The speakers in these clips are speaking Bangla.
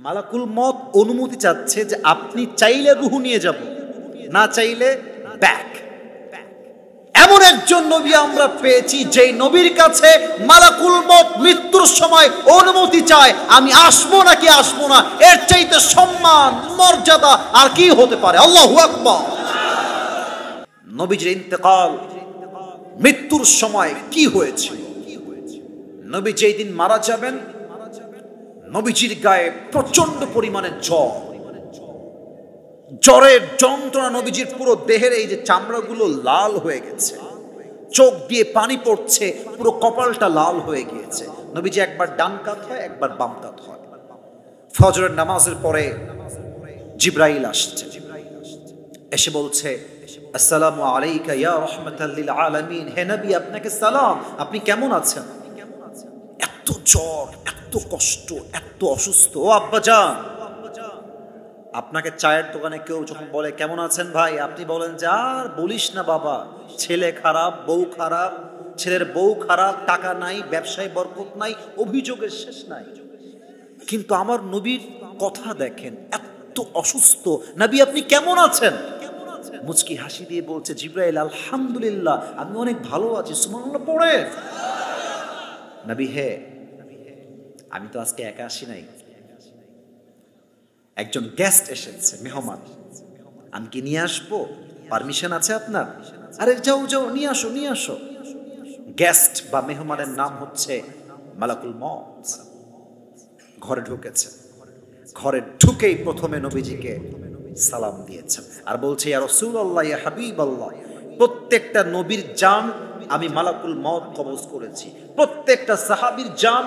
মালাকুল মত অনুমতি চাচ্ছে যে আপনি চাইলে রুহু নিয়ে যাব, না চাইলে ব্যাক। এমন একজন নবী আমরা পেয়েছি যেই নবীর কাছে মালাকুল মত মৃত্যুর সময় অনুমতি চায়, আমি আসবো নাকি আসবো না। এর চাইতে সম্মান মর্যাদা আর কি হতে পারে? আল্লাহু আকবার। নবীজির ইন্তেকাল, মৃত্যুর সময় কি হয়েছে? নবী যেই দিন মারা যাবেন, নবীজির গায়ে প্রচন্ড পরিমাণে জ্বর, জ্বরের যন্ত্রণা, নবীজির পুরো দেহের এই যে চামড়াগুলো লাল হয়ে গেছে, চোখ দিয়ে পানি পড়ছে, পুরো কপালটা লাল হয়ে গিয়েছে। নবীজি একবার ডান কাত হয়, একবার বাম কাত হয়। ফজরের নামাজের পরে জিবরাইল আসছে, এসে বলছে আসসালামু আলাইকা ইয়া রাহমাতাল লিল আলামিন, হে নবী আপনাকে সালাম, আপনি কেমন আছেন? এত জ্বর, এত কষ্ট, এত অসুস্থ। ও আব্বাজান, আপনাকে চায়ের দোকানে কেউ যখন বলে কেমন আছেন ভাই, আপনি বলেন যে আর বলিস না বাবা, ছেলে খারাপ, বউ খারাপ, ছেলের বউ খারাপ, টাকা নাই, ব্যবসায় বরকত নাই, অভিযোগের শেষ নাই। কিন্তু আমার নবীর কথা দেখেন, এত অসুস্থ। নবী আপনি কেমন আছেন? মুচকি হাসি দিয়ে বলছে জিবরাইল আলহামদুলিল্লাহ, আমি অনেক ভালো আছি, সুবহানাল্লাহ পড়ে। নবী হে, আমি তো আজকে একা আসি নাই, একজন গেস্ট এসেছে, মেহমান, আমি কি নিয়ে আসবো? পারমিশন আছে আপনার? আরে যাও যাও, নিয়ে আসো নিয়ে আসো। গেস্ট বা মেহমানের নাম হচ্ছে মালাকুল মত। ঘরে ঢুকেছে, ঘরে ঢুকেই প্রথমে নবীজিকে সালাম দিয়েছেন আর বলছে ইয়া রাসূলুল্লাহ, ইয়া হাবিবাল্লাহ, প্রত্যেকটা নবীর জান আমি মালাকুল মত কবজ করেছি, প্রত্যেকটা সাহাবীর জান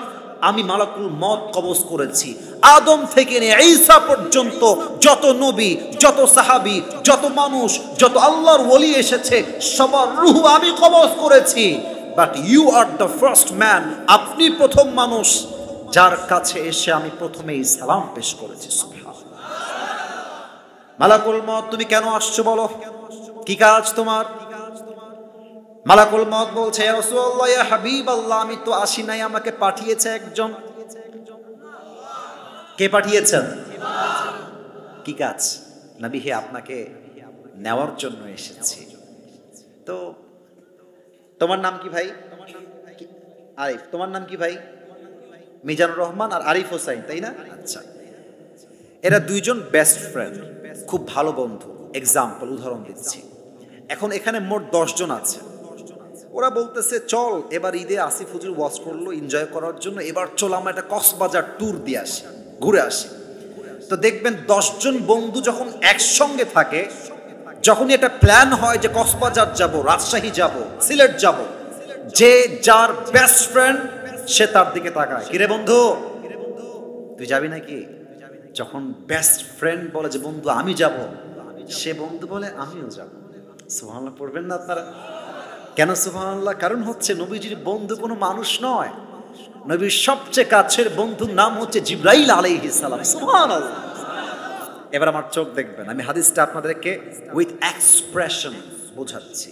আমি মালাকুল মত কবজ করেছি। আদম থেকে নিয়ে ঈসা পর্যন্ত যত নবী, যত সাহাবী, যত মানুষ, যত আল্লাহর ওলি এসেছে, সবার রূহ আমি কবজ করেছি। But you are the first man, আপনি প্রথম মানুষ যার কাছে এসে আমি প্রথমেই সালাম পেশ করেছি। মালাকুল মত তুমি কেন আসছো বলো, কি কাজ তোমার? মালাকুল মত বলছে ইয়া রাসূলুল্লাহ, ইয়া হাবিবাল্লাহ, আমি তো আসি নাই, আমাকে পাঠিয়েছে একজন। কে পাঠিয়েছেন? কি কাজ? নবী হে, আপনাকে নেওয়ার জন্য এসেছি। তো তোমার নাম কি ভাই? আরিফ। তোমার নাম কি ভাই? মিজানুর রহমান আর আরিফ হোসাইন, তাই না? আচ্ছা, এরা দুইজন বেস্ট ফ্রেন্ড, খুব ভালো বন্ধু। এক্সাম্পল, উদাহরণ দিচ্ছি। এখন এখানে মোট 10 জন আছে। ওরা বলতেছে চল এবার ঈদে আসিফ হুজুর ওয়াজ করলো এনজয় করার জন্য, এবার চল আমরা একটা কক্সবাজার ট্যুর দিয়ে আসি, ঘুরে আসি। তো দেখবেন 10 জন বন্ধু যখন একসঙ্গে থাকে, যখন এটা প্ল্যান হয় যে কক্সবাজার যাব, রাজশাহী যাব, সিলেট যাব, যে যার বেস্ট ফ্রেন্ড সে তার দিকে তাকায়, কিরে বন্ধু তুই যাবি নাকি? যখন বেস্ট ফ্রেন্ড বলে যে বন্ধু আমি যাব, সে বন্ধু বলে আমিও যাব। সুবহানাল্লাহ পড়বেন না আপনারা? কেন সুবহানাল্লাহ? কারণ হচ্ছে নবীজির বন্ধু কোনো মানুষ নয়, নবীর সবচেয়ে কাছের বন্ধুর নাম হচ্ছে জিবরাইল আলাইহিস সালাম। সুবহানাল্লাহ। এবার আমার চোখ দেখবেন, আমি হাদিসটা আপনাদেরকে উইথ এক্সপ্রেশন বোঝাচ্ছি।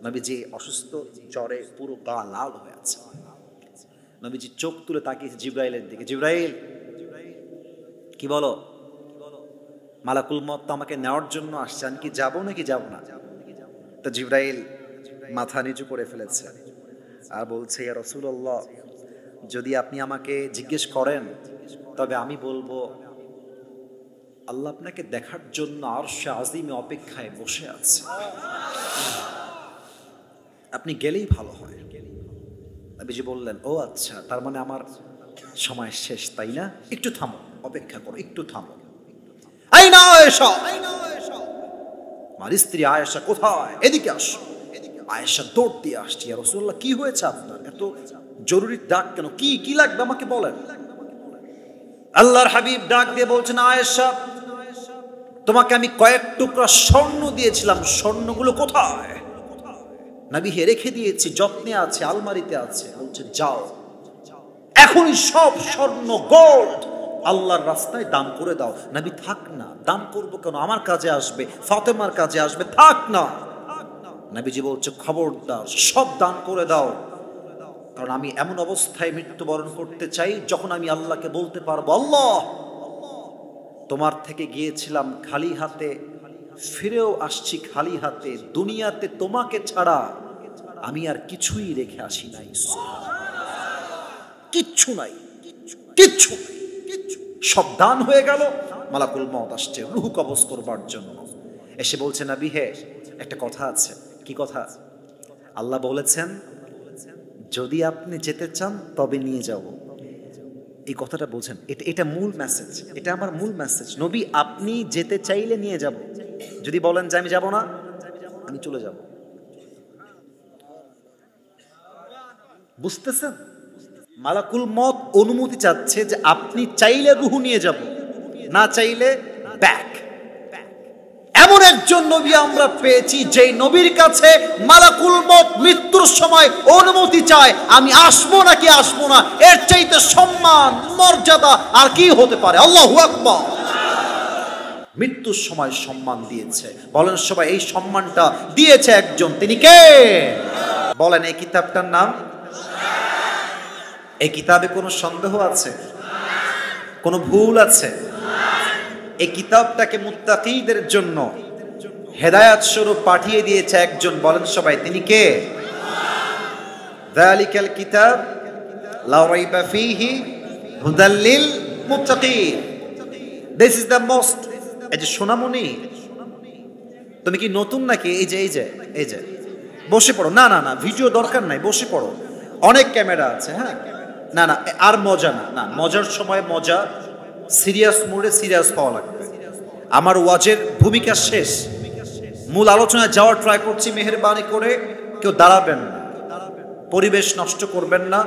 নবীজি অসুস্থ, জ্বরে পুরো গা লাল হয়ে আছে। নবীজি চোখ তুলে তাকিয়েছে জিবরাইলের দিকে। জিবরাইল, কি বলো? মালাকুল মত তো আমাকে নেওয়ার জন্য আসছে, আমি কি যাবো নাকি যাব না? তো জিবরাইল মাথা নিচু করে ফেলেছে আর বলছে ইয়া রাসূলুল্লাহ, যদি আপনি আমাকে জিজ্ঞেস করেন তবে আমি বলবো আল্লাহ আপনাকে দেখার জন্য আরশে আজিমে অপেক্ষায় বসে আছে, আপনি গেলেই ভালো হয়। নবীজি বললেন ও আচ্ছা, তার মানে আমার সময় শেষ, তাই না? একটু থামো, অপেক্ষা করো, একটু থামো। আইনা আয়েশা, আমার স্ত্রী আয়েশা কোথায়? এদিকে আসো। আয়েশা দৌড় দিয়ে আসছে, ইয়া রাসূলুল্লাহ কি হয়েছে আপনার? এত জরুরি ডাক কেন? কি লাগবে আমাকে বলেন। আল্লাহর হাবিব ডাক দিয়ে বলছেন আয়েশা, তোমাকে আমি কয়েক টুকরা স্বর্ণ দিয়েছিলাম, স্বর্ণগুলো কোথায়? নবী হে, রেখে দিয়েছি, যত্নে আছে, আলমারিতে আছে। বলছে যাও এখনই সব স্বর্ণ গোল্ড আল্লাহর রাস্তায় দান করে দাও। নবী থাক না, দান করবো কেন, আমার কাজে আসবে, ফাতেমার কাজে আসবে, থাক না। নবীজি বলছে খবরদার, সব দান করে দাও, কারণ আমি এমন অবস্থায় মৃত্যুবরণ করতে চাই যখন আমি আল্লাহকে বলতে পারবো আল্লাহ তোমার থেকে গিয়েছিলাম খালি হাতে, ফিরেও আসছি খালি হাতে, দুনিয়াতে তোমাকে ছাড়া আমি আর কিছুই রেখে আসি নাই। কিচ্ছু নাই, কিচ্ছু সব দান হয়ে গেল। মালাকুল মউত আসছে রূহ কবজ করবার জন্য, এসে বলছে নবী হে, একটা কথা আছে। কি কথা? আল্লাহ বলেছেন যদি আপনি যেতে চান তবে নিয়ে যাব। এই কথাটা বলছেন, এটা মূল মেসেজ, এটা আমার মূল মেসেজ। নবী আপনি যেতে চাইলে নিয়ে যাব, যদি বলেন যে আমি যাব না, আমি চলে যাব। বুঝতেছেন? মালাকুল মউত অনুমতি চাচ্ছে যে আপনি চাইলে রূহ নিয়ে যাব, না চাইলে ব্যাক। এমন একজন নবী আমরা পেয়েছি যেই নবীর কাছে মালাকুল মউত মৃত্যুর সময় অনুমতি চায়, আমি আসবো নাকি আসবো না। এর চাইতে সম্মান মর্যাদা আর কি হতে পারে? আল্লাহু আকবার। মৃত্যুর সময় সম্মান দিয়েছে। বলেন সবাই, এই সম্মানটা দিয়েছে একজন, তিনি কে? বলেন এই কিতাবটার নাম? এই কিতাবে কোনো সন্দেহ আছে? কোনো ভুল আছে? এই কিতাবটাকে মুত্তাকীদের জন্য হেদায়েত স্বরূপ পাঠিয়ে দিয়েছে একজন। বলেন সবাই, তিনি কে? যালিকাল কিতাব লা রাইবা ফীহি হুদাল লিল মুত্তাকীন। This is the most. এই যে সোনামণি, তুমি কি নতুন নাকি? এই যে বসে পড়ো। না না না, ভিডিও দরকার নাই, বসে পড়ো। অনেক ক্যামেরা আছে। হ্যাঁ, না না, আর মজা না, মজার সময় মজা, সিরিয়াস মোডে সিরিয়াস হওয়া লাগবে। আমার ওয়াজের ভূমিকা শেষ, মূল আলোচনায় যাওয়ার ট্রাই করছি। মেহেরবানি করে কেউ দাঁড়াবেন না, পরিবেশ নষ্ট করবেন না।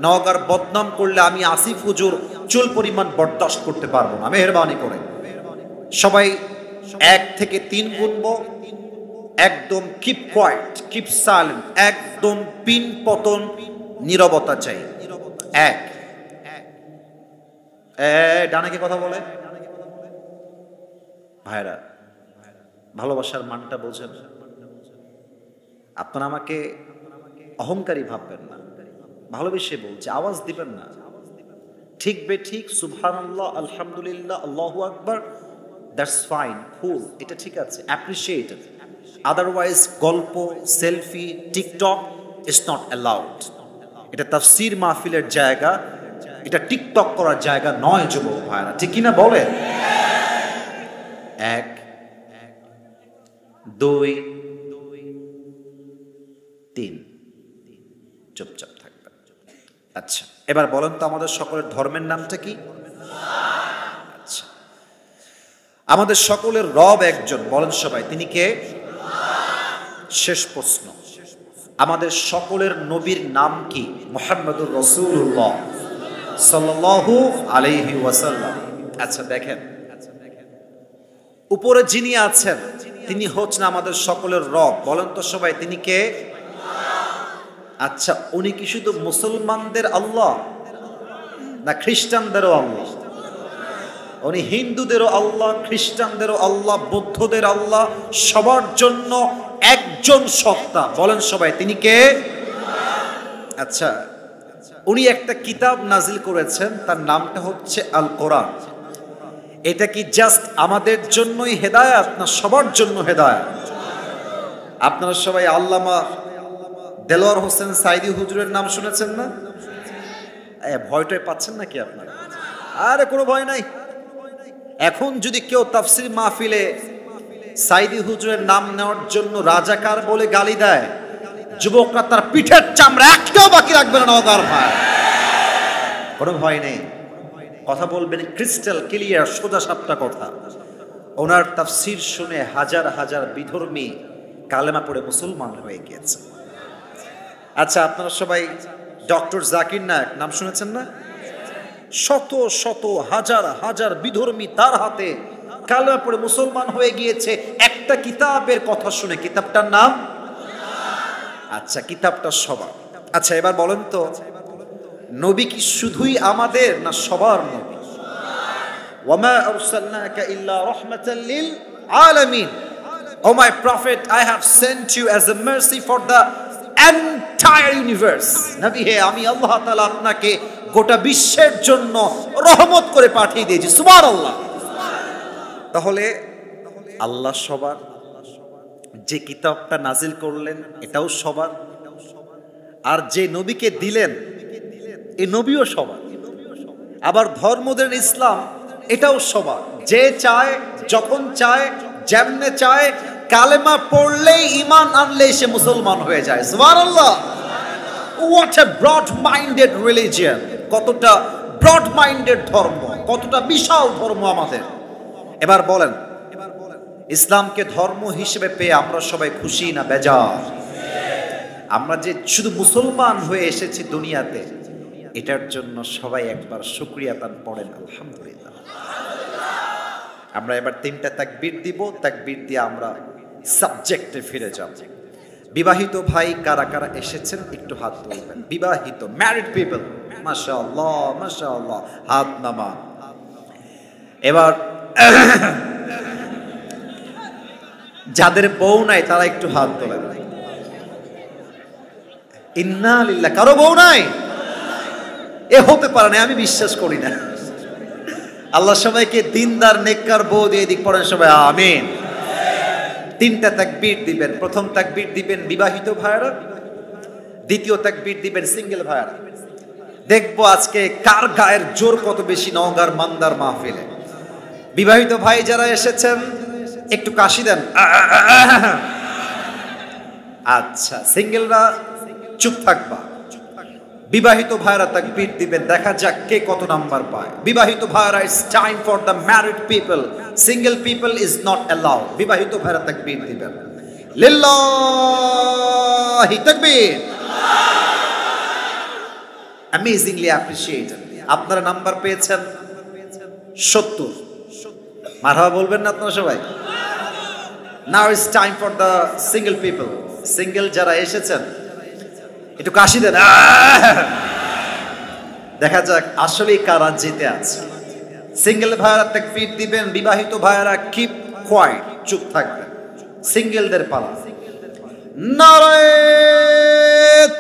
নওগাঁর বদনাম করলে আমি আসিফ হুজুর চুল পরিমাণ বরদাস্ত করতে পারবো না। মেহেরবানি করে সবাই 1 থেকে 3 গুনবো, একদম কিপ কোয়াইট, কিপ সাইলেন্ট, একদম পিন পতন নীরবতা চাই। 1। ডানাকে কথা বলে ভাইরা, ভালোবাসার মানটা বোঝেন। আপনারা আমাকে অহংকারী ভাববেন না, ভালোবেসে বলছে, আওয়াজ দিবেন না। ঠিক বে ঠিক, সুবহানাল্লাহ, আলহামদুলিল্লাহ, আল্লাহু আকবার, দ্যাটস ফাইন, কুল, এটা ঠিক আছে, অ্যাপ্রিশিয়েট। আদারওয়াইজ গল্প, selfie, TikTok is not allowed. এটা তাফসীর মাহফিলের জায়গা, এটা টিকটক করার জায়গা নয় যুবক ভাইরা, ঠিক কিনা বলেন? 1, 2, 3, চুপচাপ থাকবে। আচ্ছা, এবার বলেন তো আমাদের সকলের ধর্মের নামটা কি? আচ্ছা, আমাদের সকলের রব একজন। বলেন সবাই, তিনি কে? শেষ প্রশ্ন, আমাদের সকলের নবীর নাম কি? মুহাম্মদুর রাসূলুল্লাহ সাল্লাল্লাহু আলাইহি ওয়াসাল্লাম। আচ্ছা দেখেন, উপরে যিনি আছেন তিনি হচ্ছেন আমাদের সকলের রব। বলেন তো সবাই, তিনি কে? আচ্ছা, উনি কি শুধু মুসলমানদের আল্লাহ, না খ্রিস্টানদেরও আল্লাহ? উনি হিন্দুদেরও আল্লাহ, খ্রিস্টানদেরও আল্লাহ, বৌদ্ধদের আল্লাহ, সবার জন্য একজন সত্তা। বলেন সবাই, তিনি কে? আচ্ছা, উনি একটা কিতাব নাজিল করেছেন, তার নামটা হচ্ছে আল কোরআন। এটা কি জাস্ট আমাদের জন্যই হেদায়েত, না সবার জন্য হেদায়েত? আপনারা সবাই আল্লামা দেলোয়ার হোসেন সাইদি হুজুরের নাম শুনেছেন না? ভয়টাই পাচ্ছেন নাকি আপনারা? আরে কোনো ভয় নাই। এখন যদি কেউ তাফসীর মাহফিলে সাইদি হুজুরের নাম নেওয়ার জন্য রাজাকার বলে গালি দেয়, যুবকরা তার পিঠের চামড়া একটাও বাকি রাখবে না। নওগাঁর ভাই, কোনো ভয় নেই, কথা বলবেন ক্রিস্টাল ক্লিয়ার, সোজা সাপটা কথা। ওনার তাফসীর শুনে হাজার হাজার বিধর্মী কালেমা পড়ে মুসলমান হয়ে গিয়েছে। আচ্ছা, আপনারা সবাই ডক্টর জাকির নায়েক নাম শুনেছেন না? শত শত হাজার হাজার বিধর্মী তার হাতে কালেমা পড়ে মুসলমান হয়ে গিয়েছে একটা কিতাবের কথা শুনে। কিতাবটার নাম? আচ্ছা, কিতাবটা সবার। আচ্ছা, এবার বলেন তো, নবী কি শুধুই আমাদের, না সবার নবী? ওয়ামা আরসালনাকা ইল্লা রাহমাতাল লিল আলামিন। O my prophet, I have sent you as a mercy for the entire universe. নবী হে, আমি আল্লাহ তাআলা আপনাকে গোটা বিশ্বের জন্য রহমত করে পাঠিয়ে দিয়েছি। সুবহানাল্লাহ। তাহলে আল্লাহ সবার, যে কিতাবটা নাজিল করলেন এটাও সবার, আর যে নবীকে দিলেন এই নবীও সবার। আবার ধর্ম দিলেন ইসলাম, এটাও সবার। যে চায়, যখন চায়, যেমনে চায়, কালেমা পড়লেই ঈমান আনলেই সে মুসলমান হয়ে যায়। সুবহানাল্লাহ। What a broad minded religion! কতটা ব্রড মাইন্ডেড ধর্ম, কতটা বিশাল ধর্ম আমাদের। এবার বলেন, ইসলামকে ধর্ম হিসেবে পেয়ে আমরা সবাই খুশি না বেজার? আমরা যে শুধু মুসলমান হয়ে এসেছি দুনিয়াতে, এটার জন্য সবাই একবার শুকরিয়া তান পড়েন আলহামদুলিল্লাহ। আমরা এবার 3টা তাকবীর দিব, তাকবীর দিয়ে আমরা সাবজেক্টে ফিরে যাব। বিবাহিত ভাই কারা কারা এসেছেন একটু হাত তুলবেন। বিবাহিত ম্যারিড পিপল, মাশাআল্লাহ মাশাআল্লাহ, হাত নামা। এবার যাদের বউ নাই তারা একটু হাত তোলেন। ইন্না লিল্লাহ। কারো বউ নাই? এ হতে পারে না, আমি বিশ্বাস করি না। আল্লাহ সবাইকে দিনদার নেককার বউ দিয়ে দিক। পড়েন সবাই আমিন। 3টা তাকবীর দিবেন। প্রথম তাকবীর দিবেন বিবাহিত ভাইরা, দ্বিতীয় তাকবীর দিবেন সিঙ্গেল ভাইরা। দেখবো আজকে কার গায়ের জোর কত বেশি নওগাঁর মান্দার মাহফিলে। বিবাহিত ভাই যারা এসেছেন একটু কাশি দেন। আচ্ছা, সিঙ্গেলরা চুপ থাকবা। বিবাহিত ভাইরা তাকবীর দিবেন, দেখা যাক কে কত নাম্বার পায়। বিবাহিত ভাইরা, it's time for the married people, single people is not allowed. বিবাহিত ভাইরা তাকবীর দিবেন। লিল্লাহি তাকবীর। Amazingly appreciated. আপনারা নাম্বার পেয়েছেন 70। মারহাবা বলবেন না আপনারা সবাই? Now it's time for the single people. Single যারা এসেছেন একটু কাশি দেন। দেখা যাক আসলেই কারা জিতে আছে। সিঙ্গেল ভাইয়ারা তাকবীর দিবেন, বিবাহিত ভাইয়ারা কিপ কোয়াইট, চুপ থাকবেন। সিঙ্গেলদের পালা। নারায়ে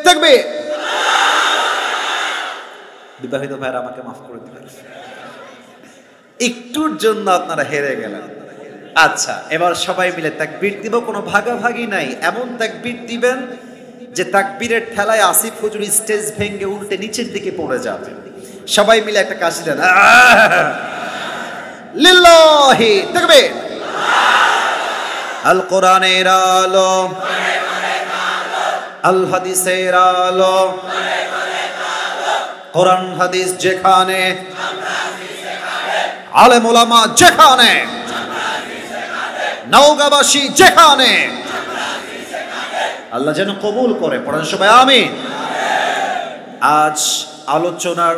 তাকবীর। বিবাহিত ভাইয়ারা আমাকে মাফ করে দিবেন, একটুর জন্য আপনারা হেরে গেলেন। আচ্ছা, এবার সবাই মিলে তাকবীর দিব, কোনো ভাগাভাগি নাই। এমন তাকবীর দিবেন যে তাকবীরের ঠেলায় আসিফ হুজুর স্টেজ ভেঙে উল্টে নিচের দিকে পড়ে যাবে। সবাই মিলে একটা কাশি দেন। লিল্লাহি তাকবীর। আল কোরআনের আলো, আল হাদিসের আলো, কোরআন হাদিস যেখানে, আলেম ওলামা যেখানে, নওগাঁবাসী যেখানে, আল্লাহ যেন কবুল করে। পড়েন সবাই আমিন। আজ আলোচনার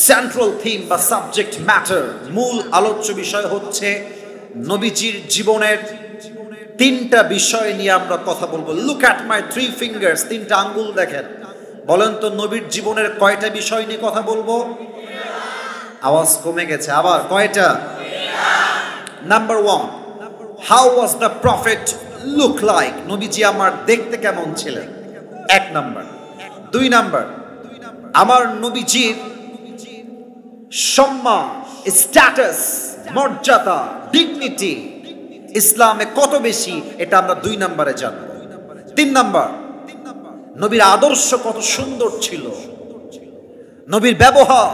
সেন্ট্রাল থিম বা সাবজেক্ট ম্যাটার, মূল আলোচ্য বিষয় হচ্ছে নবীজির জীবনের 3টা বিষয় নিয়ে আমরা কথা বলবো। Look at my 3 fingers. 3টা আঙ্গুল দেখেন। বলেন তো নবীর জীবনের কয়টা বিষয় নিয়ে কথা বলবো? আওয়াজ কমে গেছে। আবার কয়টা? Number 1, how was the prophet look like? নবীজি আমার দেখতে কেমন ছিলেন? 1 নাম্বার। 2 নাম্বার, আমার নবীজির সম্মান, স্ট্যাটাস, মর্যাদা, ডিগনিটি ইসলামে কত বেশি, এটা আমরা 2 নাম্বারে জানব। 3 নাম্বার, নবীর আদর্শ কত সুন্দর ছিল, নবীর ব্যবহার,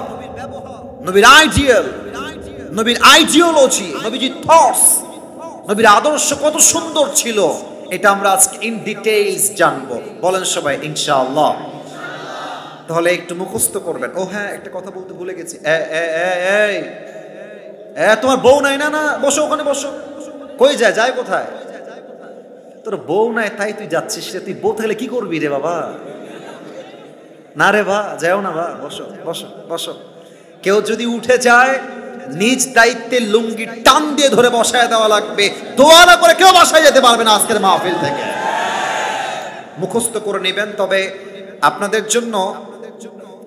নবীর আইডিয়াল, নবীর আইডিওলজি, নবীজির থটস, নবীর আদর্শ কত সুন্দর ছিল, এটা আমরা আজকে ইন ডিটেইলস জানবো। বলেন সবাই ইনশাআল্লাহ। তাহলে একটু মুখস্থ করবেন। ও হ্যাঁ, একটা কথা বলতে ভুলে গেছি। তোমার বউ নাই? না না, বসো ওখানে, বসো। কই যায় কোথায়? তোর বউ নাই তাই তুই যাচ্ছিস রে। তুই বউ থাকলে কি করবি রে বাবা? না রে বা, যাও না বা, বসো বসো বসো। কেউ যদি উঠে যায়, নিজ দায়িত্বে লুঙ্গি টান দিয়ে ধরে বসায় দেওয়া লাগবে। দোয়া না করে কেউ বাসায় যেতে পারবে না আজকের মাহফিল থেকে। মুখস্থ করে নেবেন। তবে আপনাদের জন্য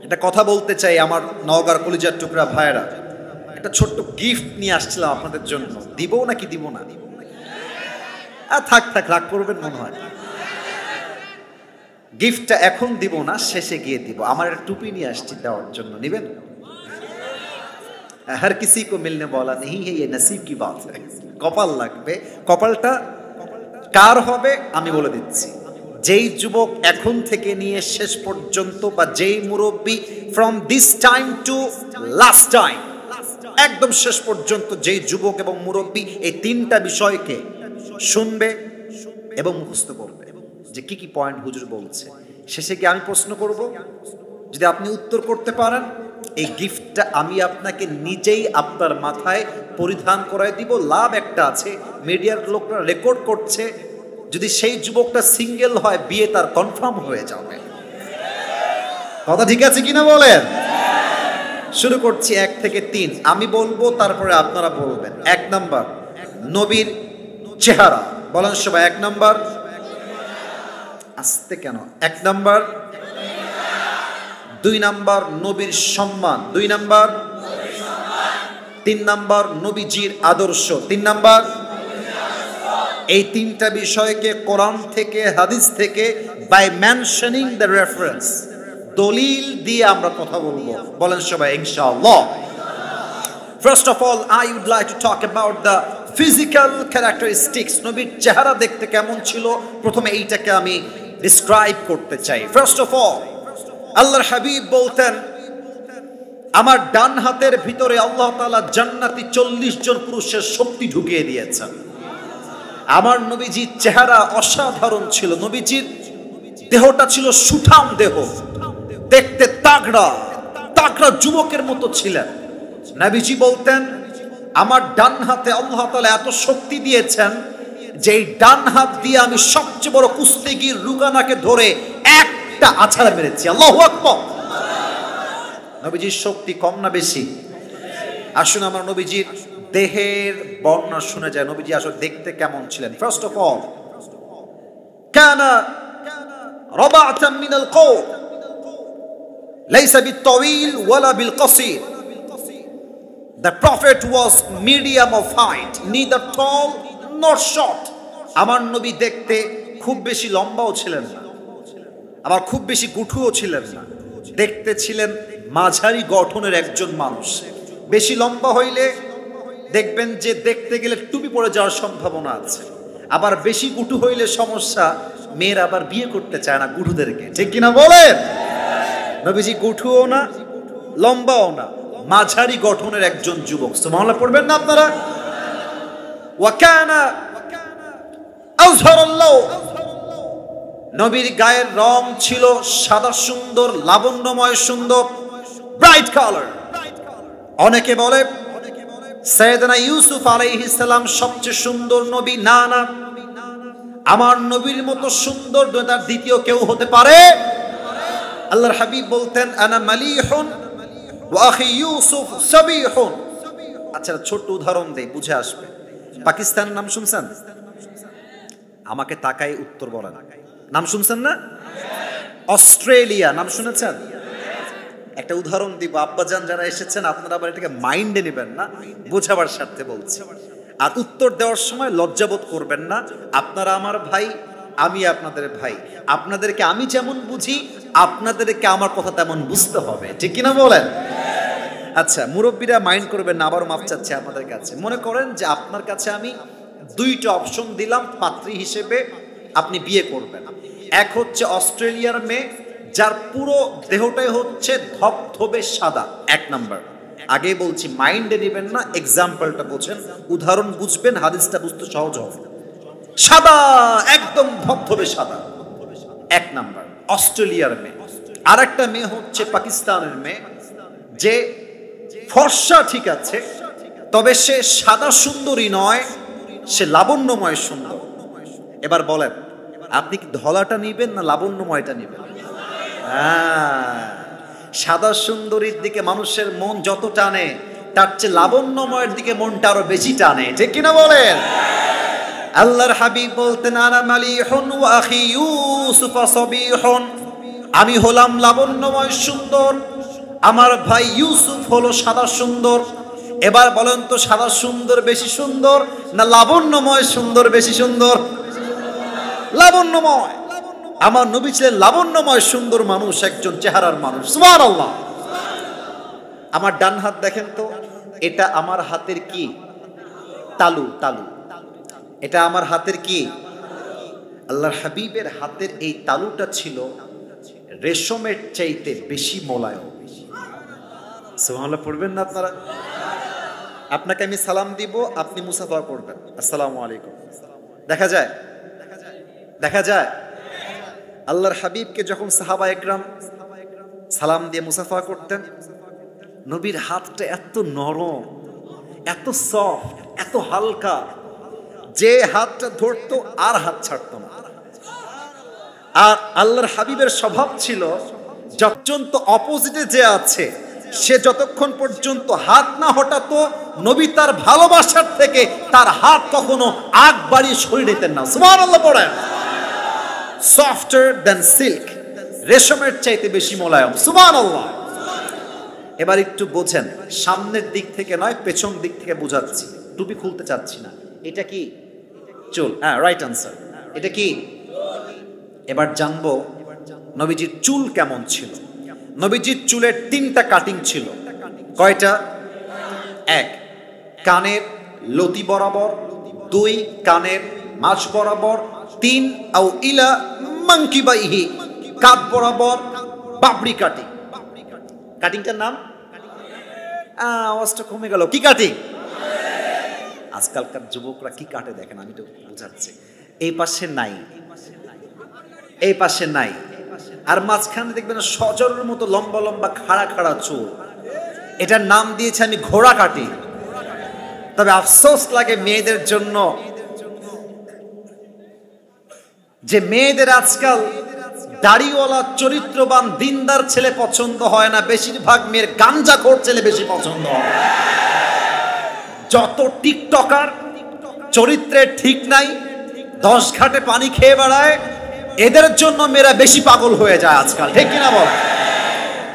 একটা কথা বলতে চাই, আমার নওগাঁর কলিজার টুকরা ভাইয়েরা, একটা ছোট্ট গিফট নিয়ে আসছিলাম আপনাদের জন্য। দিব নাকি দিব না? থাক রাগ করবেন মনে হয়। গিফটটা এখন দিব না, শেষে গিয়ে দিব। আমার একটা টুপি নিয়ে আসছি দেওয়ার জন্য, নিবেন? हर किसी को मिलने वाला नहीं है, ये नसीब की बात है। কপাল লাগবে। কপালটা কার হবে আমি বলে দিচ্ছি। যেই যুবক এখন থেকে নিয়ে শেষ পর্যন্ত, বা যেই মুরব্বী from this time to last time, একদম শেষ পর্যন্ত যেই যুবক এবং মুরব্বী এই তিনটা বিষয়কে শুনবে এবং মুখস্থ করবে যে কি কি পয়েন্ট হুজুর বলছে, শেষে কি আমি প্রশ্ন করব, যদি আপনি উত্তর করতে পারেন এই গিফটটা আমি আপনাকে নিজেই আপনার মাথায় পরিধান করাই দিব। লাভ একটা আছে, মিডিয়ার লোকরা রেকর্ড করছে, যদি সেই যুবকটা সিঙ্গেল হয় বিয়ে তার কনফার্ম হয়ে যাবে। কথা ঠিক আছে কিনা বলেন? শুরু করছি 1 থেকে 3, আমি বলবো তারপরে আপনারা বলবেন। 1 নাম্বার নবীর চেহারা, বলেন সবাই 1 নাম্বার। আস্তে কেন? 1 নাম্বার। 2 নাম্বার নবীর সম্মান, 2 নাম্বার। 3 নাম্বার নবীজির আদর্শ, 3 নাম্বার। এই তিনটা বিষয়কে কোরআন থেকে হাদিস থেকে বাই মেনশনিং দ্য রেফারেন্স, দলিল দিয়ে আমরা কথা বলবো, বলেন সবাই ইনশাআল্লাহ। First of all I would like to talk about the physical characteristics. নবীর চেহারা দেখতে কেমন ছিল প্রথমে এইটাকে আমি ডিসক্রাইব করতে চাই। ফার্স্ট অফ অল আল্লাহর হাবিব বলতেন, আমার ডান হাতের ভিতরে আল্লাহ তাআলা জান্নাতি 40 জন পুরুষের শক্তি ঢুকিয়ে দিয়েছেন। আমার নবীজির চেহারা অসাধারণ ছিল, নবীজির দেহটা ছিল সুঠাম দেহ, দেখতে তাগড়া তাগড়া যুবকের মতো ছিলেন। নবীজি বলতেন, আমার ডান হাতে আল্লাহ তাআলা এত শক্তি দিয়েছেন যে এই ডান হাত দিয়ে আমি সবচেয়ে বড় কুস্তিগীর রুগানাকে ধরে একটা আছাড় মেরেছি। আল্লাহু আকবার। নবীজির শক্তি কম না বেশি? আসুন আমার নবীজির দেহের বর্ণনা শুনে যায়, নবীজি আসলে দেখতে কেমন ছিলেন। ফার্স্ট অফ অল কানা রাবাতাম মিনাল কওম, লাইসা বিত-তাওয়িল ওয়ালা বিল-কাসীর। The prophet was medium of height, neither tall nor short. আমার নবী দেখতে খুব বেশি লম্বাও ছিলেন না, আবার খুব বেশি গুঠুও ছিলেন না, দেখতে ছিলেন মাঝারি গঠনের একজন মানুষ। বেশি লম্বা হইলে দেখবেন যে দেখতে গেলে টুপি পরে যাওয়ার সম্ভাবনা আছে, আবার বেশি গুটু হইলে সমস্যা, মেয়েরা আবার বিয়ে করতে চায় না গুটুদেরকে, ঠিক কিনা বলেন? নবীজি গুঠুও না লম্বাও না, মাঝারি গঠনের একজন যুবক। সুবহানাল্লাহ পড়বেন না আপনারা? ওয়া কানা আযহারাল্লাহ, নবীর গায়ের রং ছিল সাদা সুন্দর, লাবণ্যময় সুন্দর, ব্রাইট কালার। অনেকে বলে সাইয়েদনা ইউসুফ আলাইহিস সালাম সবচেয়ে সুন্দর নবী। না না, আমার নবীর মতো সুন্দর তার দ্বিতীয় কেউ হতে পারে? আল্লাহর হাবিব বলতেন, আনা মালিহুন ওয়া আখি ইউসুফ সাবিহুন। আচ্ছা ছোট্ট উদাহরণ দেই, বুঝে আসবে। পাকিস্তানের নাম শুনছেন? আমাকে তাকাই উত্তর বলেন। নাম শুনছেন না? অস্ট্রেলিয়া নাম শুনেছেন? একটা উদাহরণ দিব, আব্বাজান যারা এসেছেন আপনারা আবার এটাকে মাইন্ডে নেবেন না, বোঝাবার স্বার্থে বলছি। আর উত্তর দেওয়ার সময় লজ্জাবোধ করবেন না, আপনারা আমার ভাই, আমি আপনাদের ভাই, আপনাদেরকে আমি যেমন বুঝি আপনাদেরকে আমার কথা তেমন বুঝতে হবে, ঠিক কিনা বলেন? আচ্ছা মুরব্বীরা মাইন্ড করবেন না, আবার মাফ চাচ্ছি আপনাদের কাছে। মনে করেন যে আপনার কাছে আমি 2টা অপশন দিলাম পাত্রী হিসেবে, আপনি বিয়ে করবেন। এক হচ্ছে অস্ট্রেলিয়ার মেয়ে যার পুরো দেহটাই হচ্ছে ধবধবে সাদা, 1 নাম্বার। আগে বলছি মাইন্ডে নেবেন না, এক্সাম্পলটা বোঝেন, উদাহরণ বুঝবেন, হাদিসটা বুঝতে সহজ হবে। সাদা, একদম ধবধবে সাদা, 1 নাম্বার অস্ট্রেলিয়ার মেয়ে। আর একটা মেয়ে হচ্ছে পাকিস্তানের মেয়ে, যে ফর্সা ঠিক আছে, তবে সে সাদা সুন্দরী নয়, সে লাবণ্যময় সুন্দর। এবার বলেন আপনি কি ধলাটা নিবেন না লাবণ্যময়টা নিবেন? সাদা সুন্দরীর দিকে মানুষের মন যত টানে, তার চেয়ে লাবণ্যময়ের দিকে মনটা আরো বেশি টানে, ঠিক কিনা বলেন? আল্লাহর হাবিব বলতেন, আনা মালিহুন ওয়া আখি ইউসুফ সাবিহুন, আমি হলাম লাবণ্যময় সুন্দর, আমার ভাই ইউসুফ হলো সাদা সুন্দর। এবার বলেন তো সাদা সুন্দর বেশি সুন্দর না লাবণ্যময় সুন্দর বেশি সুন্দর? লাবণ্যময়। আমার নবী ছিলেন লাবণ্যময় সুন্দর মানুষ, একজন চেহারার মানুষ। সুবহানাল্লাহ। আমার ডান হাত দেখেন তো, এটা আমার হাতের কি? তালু। তালু, এটা আমার হাতের কি? আল্লাহর হাবিবের হাতের এই তালুটা ছিল রেশমের চাইতে বেশি মোলায়েম। সুবহানাল্লাহ পড়বেন না আপনারা? আপনাকে আমি সালাম দিব, আপনি মুসাফা করবেন, আসসালামু আলাইকুম। দেখা যায়? দেখা যায়? আল্লাহর হাবিবকে যখন সাহাবা একরাম সালাম দিয়ে মুসাফা করতেন, নবীর হাতটা এত নরম, এত সফট, এত হালকা, যে হাতটা ধরতো আর হাত ছাড়তো না। আর আল্লাহর হাবিবের স্বভাব ছিল যতক্ষণ অপোজিটে যে আছে সে যতক্ষণ পর্যন্ত হাত না হটাতো, নবী তার ভালোবাসার থেকে তার হাত কখনো আগ বাড়িয়ে সরিয়ে নিতেন না। সুবহানাল্লাহ পড়েন। সফটার দ্যান সিল্ক, রেশমের চাইতে বেশি মোলায়েম। সুবহানাল্লাহ। এবার একটু বোঝেন, সামনের দিক থেকে নয় পেছন দিক থেকে বোঝাচ্ছি, টুপি খুলতে চাচ্ছি না। এটা কি? চুল। হ্যাঁ, রাইট আনসার। এটা কি? এবার জানবো নবীজির চুল কেমন ছিল। নবীজির চুলের 3টা কাটিং ছিল। কয়টা? 1, কানের লতি বরাবর, 2, কানের মাঝ বরাবর, 3 আও ইলা মানকিবাইহি, কাঁধ বরাবর বাবরি কাটিং। কাটিংটার নাম আওয়াজটা কমে গেল। কি কাটিং? আজকালকার যুবকরা কি কাটে দেখেন, আমি তো বুঝাচ্ছি। এই পাশে নাই, এই পাশে নাই, আর মাঝখানে দেখবেন সজরের মতো লম্বা লম্বা খাড়া খাড়া চুল। এটার নাম দিয়েছে আমি ঘোড়া কাটি। তবে আফসোস লাগে মেয়েদের জন্য, যে মেয়েদের আজকাল দাড়িওয়ালা চরিত্রবান দিনদার ছেলে পছন্দ হয় না, বেশিরভাগ মেয়ের গাঞ্জাখোর ছেলে বেশি পছন্দ হয়। যত টিকটকার চরিত্রের ঠিক নাই, 10 ঘাটে পানি খেয়ে বেড়ায়, এদের জন্য মেয়েরা বেশি পাগল হয়ে যায় আজকাল। ঠিক কিনা বল?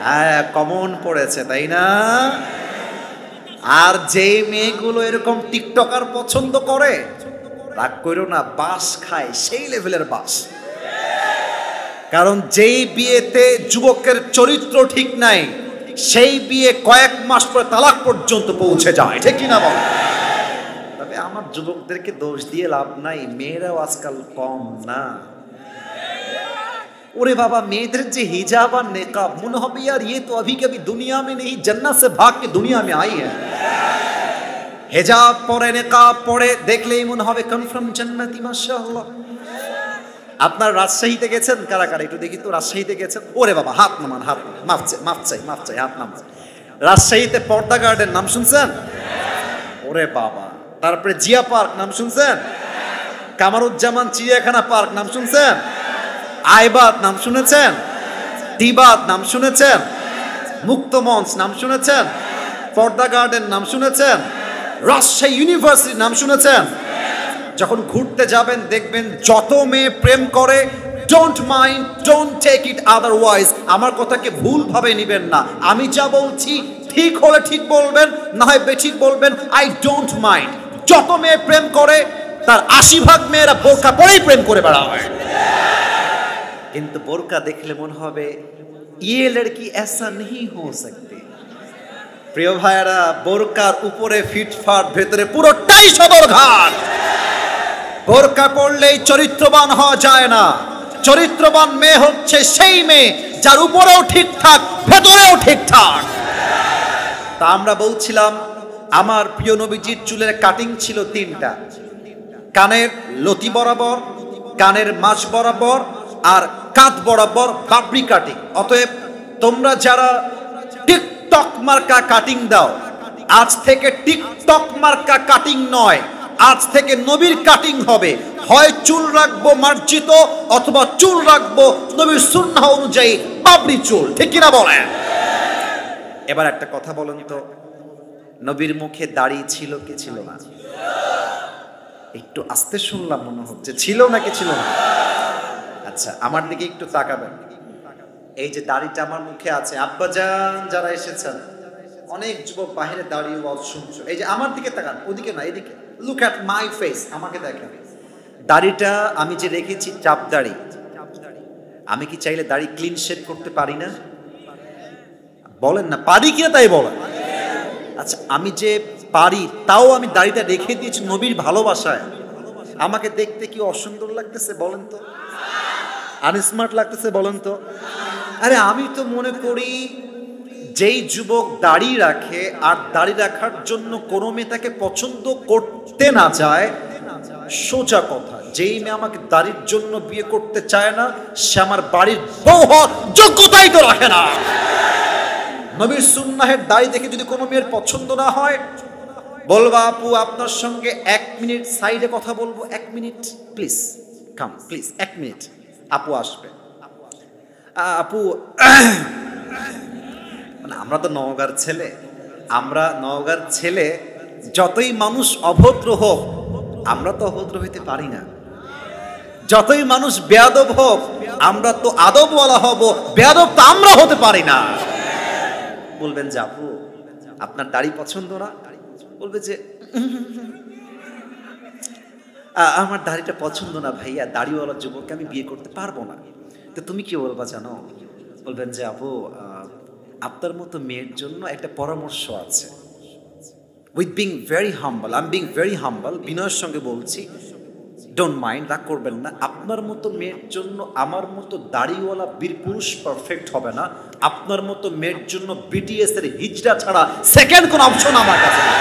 হ্যাঁ, কমন পড়েছে তাই না? আর যে মেয়েগুলো এরকম টিকটকার পছন্দ করে, রাগ করো না, বাস খায় সেই লেভেলের বাস। কারণ যেই বিয়েতে যুবকের চরিত্র ঠিক নাই, সেই বিয়ে কয়েক মাস পরে তালাক পর্যন্ত পৌঁছে যায়। ঠিক কিনা বল? তবে আমার যুবকদেরকে দোষ দিয়ে লাভ নাই, মেয়েরাও আজকাল কম না। ওরে বাবা, মেয়েদের যে হিজাব আর নেকাব, মনে হবে यार ये तो अभी कभी दुनिया में नहीं, जन्नत से भाग के दुनिया में आई है। হিজাব পরে নেকাব পরে দেখলেই মনে হবে কনফার্ম জান্নাতি, মাশাআল্লাহ। আপনার রাজশাহীতে গেছেন কারা কারা? একটু দেখি তো, রাজশাহীতে গেছেন? ওরে বাবা, হাত নামান, হাত, মাফ চাই, হাত নামান। রাজশাহীতে পর্দা গার্ডেন নাম শুনছেন? ওরে বাবা। তারপরে জিয়া পার্ক নাম শুনছেন? কামারুজ্জামান চিড়িয়াখানা পার্ক নাম শুনছেন? আইবাদ নাম শুনেছেন? টিবাদ নাম শুনেছেন? মুক্ত মঞ্চ নাম শুনেছেন? পর্দা গার্ডেন নাম শুনেছেন? রাজশাহী ইউনিভার্সিটি নাম শুনেছেন? যখন ঘুরতে যাবেন দেখবেন যত মেয়ে প্রেম করে, don't mind, don't take it otherwise. আমার কথাকে ভুল ভাবে নেবেন না, আমি যা বলছি ঠিক হলে ঠিক বলবেন, না হয় বেঠিক বলবেন। I don't mind. যত মেয়ে প্রেম করে তার 80% মেয়েরা বোরকা পরেই প্রেম করে বেড়ায়। কিন্তু বোরকা দেখলে মনে হবে ये लड़की ऐसा नहीं हो सकती। প্রিয় ভাইরা, বোরকার উপরে ফিটফাট, ভেতরে পুরোটাই সদরঘাট। বোরকা পড়লেই চরিত্রবান হওয়া যায় না। চরিত্রবান মেয়ে হচ্ছে সেই মেয়ে যার উপরেও ঠিকঠাক, ভেতরেও ঠিকঠাক। তা আমরা বলছিলাম, আমার প্রিয় নবীজির চুলের কাটিং ছিল 3টা। কানের লতি বরাবর, কানের মাঝ বরাবর, আর কাঁধ বরাবর বাবরি কাটিং। অতএব তোমরা যারা টিকটক মার্কা কাটিং দাও, আজ থেকে টিকটক মার্কা কাটিং নয়, আজ থেকে নবীর কাটিং হবে। হয় চুল রাখবো মার্জিত, অথবা চুল রাখবো নবীর সুন্নাহ অনুযায়ী বাবরি চুল। ঠিক কিনা বলেন? এবার একটা কথা বলেন তো, নবীর মুখে দাড়ি ছিল কি ছিল না? একটু আস্তে শুনলাম, মনে হচ্ছে ছিল নাকি ছিল না? আচ্ছা, আমার দিকে একটু তাকাবেন। এই যে দাড়িটা আমার মুখে আছে, আব্বাজান যারা এসেছেন, অনেক যুবক বাহিরে দাঁড়িয়ে ওয়াজ শুনছো, এই যে আমার দিকে তাকান, ওদিকে না এদিকে। লুক অ্যাট মাই ফেস, আমাকে দেখেন। দাড়িটা আমি যে রেখেছি চাপ দাড়ি, আমি কি চাইলে দাড়ি ক্লিন শেভ করতে পারি না? বলেন না, পারি কিনা তাই বলেন। আচ্ছা আমি যে পারি তাও আমি দাড়িটা রেখে দিয়েছি নবীর ভালোবাসায়, আমাকে দেখতে কি অসুন্দর লাগতেছে বলেন তো? আনস্মার্ট লাগতেছে বলেন তো? আরে আমি তো মনে করি যেই যুবক দাড়ি রাখে আর দাড়ি রাখার জন্য কোনো মেয়ে তাকে পছন্দ করতে না চায়, সোজা কথা, যেই মেয়ে আমাকে দাড়ির জন্য বিয়ে করতে চায় না সে আমার বাড়ির বউ হওয়ার যোগ্যতাই তো রাখে না। নবীর সুন্নাহের দাড়ি দেখে যদি কোনো মেয়ের পছন্দ না হয়, বলবা আপু আপনার সঙ্গে 1 মিনিট সাইডে কথা বলবো, 1 minute please come please, 1 minute. আপু আসবে, আপু মানে আমরা তো নওগাঁর ছেলে, আমরা নওগাঁর ছেলে, যতই মানুষ অভদ্র হোক আমরা তো অভদ্র হইতে পারি না, যতই মানুষ বেয়াদব হোক আমরা তো আদবওয়ালা হব, বেয়াদব তো আমরা হতে পারি না। বলবেন যে আপু আপনার দাড়ি পছন্দ না, বলবে যে আমার দাড়িটা পছন্দ না ভাইয়া, দাড়িওয়ালা যুবককে আমি বিয়ে করতে পারবো না। তো তুমি কি বলবা জানো? বলবেন যে আপু আপনার মতো মেয়ের জন্য একটা পরামর্শ আছে। With being very humble, I am being very হাম্বল, বিনয়ের সঙ্গে বলছি, ডোন্ট মাইন্ড, রাগ করবেন না। আপনার মতো মেয়ের জন্য আমার মতো দাড়িওয়ালা বীর পুরুষ পারফেক্ট হবে না, আপনার মতো মেয়ের জন্য বিটিএস এর হিজড়া ছাড়া সেকেন্ড কোন অপশন আমার কাছে নেই।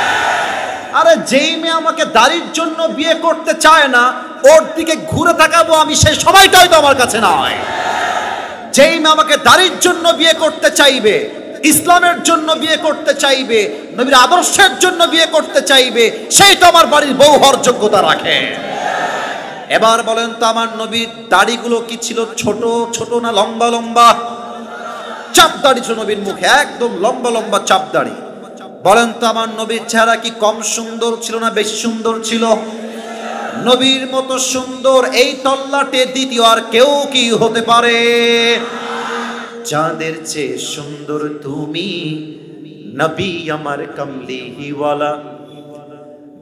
আরে যেই মেয়ে আমাকে দাড়ির জন্য বিয়ে করতে চায় না ওর দিকে ঘুরে তাকাবো আমি, সেই সময়টাই তো আমার কাছে নয়। যেই মেয়ে আমাকে দাড়ির জন্য বিয়ে করতে চাইবে, ইসলামের জন্য বিয়ে করতে চাইবে, নবীর আদর্শের জন্য বিয়ে করতে চাইবে, সেই তো আমার বাড়ির বউ হওয়ার যোগ্যতা রাখে। এবার বলেন তো আমার নবীর দাড়িগুলো কি ছিল ছোট ছোট না লম্বা লম্বা? চাপ দাড়ি ছিল নবীর মুখে, একদম লম্বা লম্বা চাপ দাড়ি। বলেন তো আমার নবীর চেহারা কি কম সুন্দর ছিল না বেশি সুন্দর ছিল? নবীর মতো সুন্দর এই তল্লাটে দ্বিতীয় আর কেউ কি হতে পারে? চাঁদের চেয়ে সুন্দর তুমি নবী আমার কমলিওয়ালা,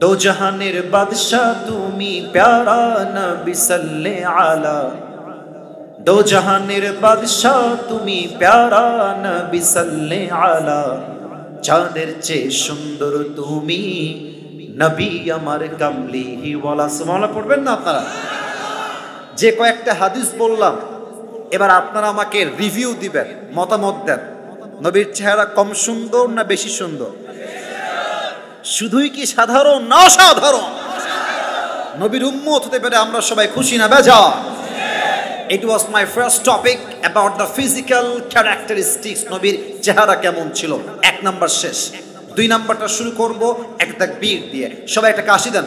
দো জাহানের বাদশাহ তুমি প্যারা নবী সাল্লে আলা, দো জাহানের বাদশাহ তুমি প্যারা নবী সাল্লে আলা, চাঁদের চেয়ে সুন্দর তুমি নবী আমার কমলিওয়ালা। সুবহানাল্লাহ পড়বেন না আপনারা? যে কয়েকটা হাদিস বললাম এবার আপনারা আমাকে রিভিউ দিবেন, মতামত দেন, নবীর চেহারা কম সুন্দর না বেশি সুন্দর? শুধুই কি সাধারণ না অসাধারণ? নবীর উম্মত হতে পেরে আমরা সবাই খুশি না বেজার? It was my first topic about the physical characteristics, নবীর চেহারা কেমন ছিল। 1 নাম্বার শেষ, 2 নাম্বারটা শুরু করব একটা তাকবীর দিয়ে। সবাই একটা কাশি দেন,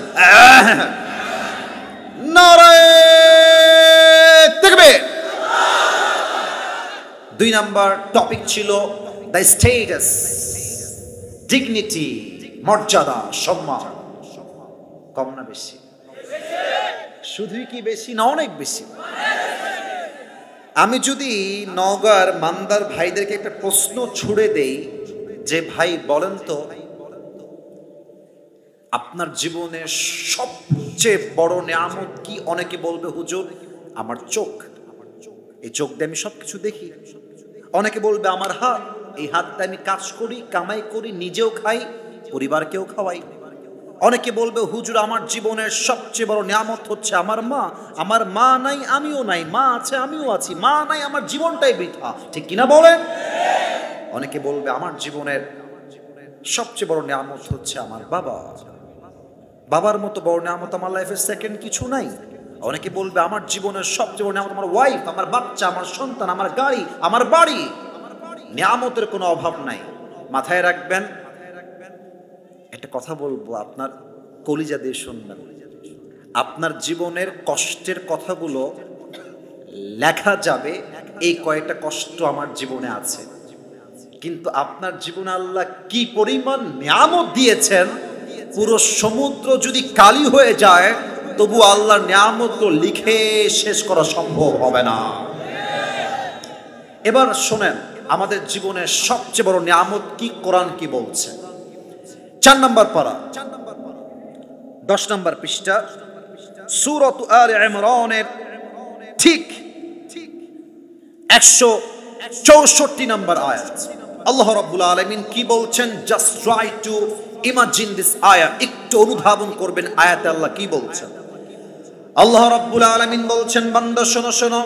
নারায়ে তাকবীর। 2 নাম্বার টপিক ছিল দ্য স্ট্যাটাস, ডিগনিটি, মর্যাদা, সম্মান। কম না বেশি? শুধুই কি বেশি না অনেক বেশি? আমি যদি নওগাঁর মান্দার ভাইদেরকে একটা প্রশ্ন ছুড়ে দেই যে ভাই বলেন তো আপনার জীবনের সবচেয়ে বড় নিয়ামত কি? অনেকে বলবে হুজুর আমার চোখ, এই চোখ দিয়ে আমি সবকিছু দেখি। অনেকে বলবে আমার হাত, এই হাত দিয়ে আমি কাজ করি, কামাই করি, নিজেও খাই, পরিবারকেও খাওয়াই। অনেকে বলবে হুজুর আমার জীবনের সবচেয়ে বড় নিয়ামত হচ্ছে আমার মা, আমার মা নাই আমিও নাই, মা আছে আমিও আছি, মা নাই আমার জীবনটাই বৃথা, ঠিক কিনা বলেন? অনেকে বলবে আমার জীবনের সবচেয়ে বড় নিয়ামত হচ্ছে আমার বাবা, বাবার মতো বড় নিয়ামত আমার লাইফের সেকেন্ড কিছু নাই। অনেকে বলবে আমার জীবনের সবচেয়ে বড় নিয়ামত আমার ওয়াইফ, আমার বাচ্চা, আমার সন্তান, আমার গাড়ি, আমার বাড়ি। নিয়ামতের কোনো অভাব নাই। মাথায় রাখবেন, একটা কথা বলবো, আপনার কলিজা দিয়ে শুনবেন। আপনার জীবনের কষ্টের কথাগুলো লেখা যাবে, এই কয়েকটা কষ্ট আমার জীবনে আছে, কিন্তু আপনার জীবনে আল্লাহ কি পরিমাণ নিয়ামত দিয়েছেন, পুরো সমুদ্র যদি কালি হয়ে যায় তবু আল্লাহর নিয়ামতগুলো লিখে শেষ করা সম্ভব হবে না। এবার শোনেন আমাদের জীবনের সবচেয়ে বড় নিয়ামত কি, কোরআন কি বলছে। 4 নম্বর পারা 10 নম্বর পৃষ্ঠা সূরাত আলে ইমরানের ঠিক 164 নম্বর আয়াত। আল্লাহ রাব্বুল আলামিন কি বলছেন? Just try to imagine this আয়াত, একটু অনুধাবন করবেন আয়াতে আল্লাহ কি বলছেন। আল্লাহ রাব্বুল আলামিন বলছেন, বান্দা শোনো শোনো,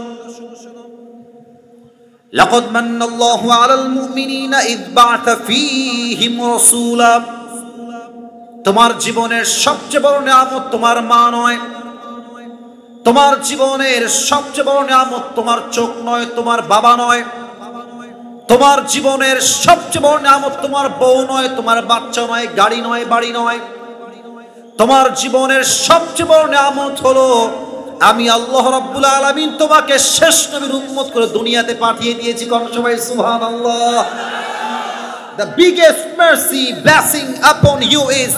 লাকাদ মান্নাল্লাহু আলাল মুমিনিনা ইয বা'আথা ফীহিম রাসূলা। তোমার জীবনের সবচেয়ে বড় নিয়ামত তোমার মা নয়, তোমার জীবনের সবচেয়ে বড় নিয়ামত তোমার চোখ নয়, তোমার বাবা নয়, তোমার জীবনের সবচেয়ে বড় নিয়ামত তোমার বউ নয়, তোমার বাচ্চা নয়, গাড়ি নয়, বাড়ি নয়। তোমার জীবনের সবচেয়ে বড় নিয়ামত হলো আমি আল্লাহ রাব্বুল আলামিন তোমাকে শেষ নবীর উম্মত করে দুনিয়াতে পাঠিয়ে দিয়েছি। কোন সবাই সুবহানাল্লাহ। The biggest mercy blessing upon you is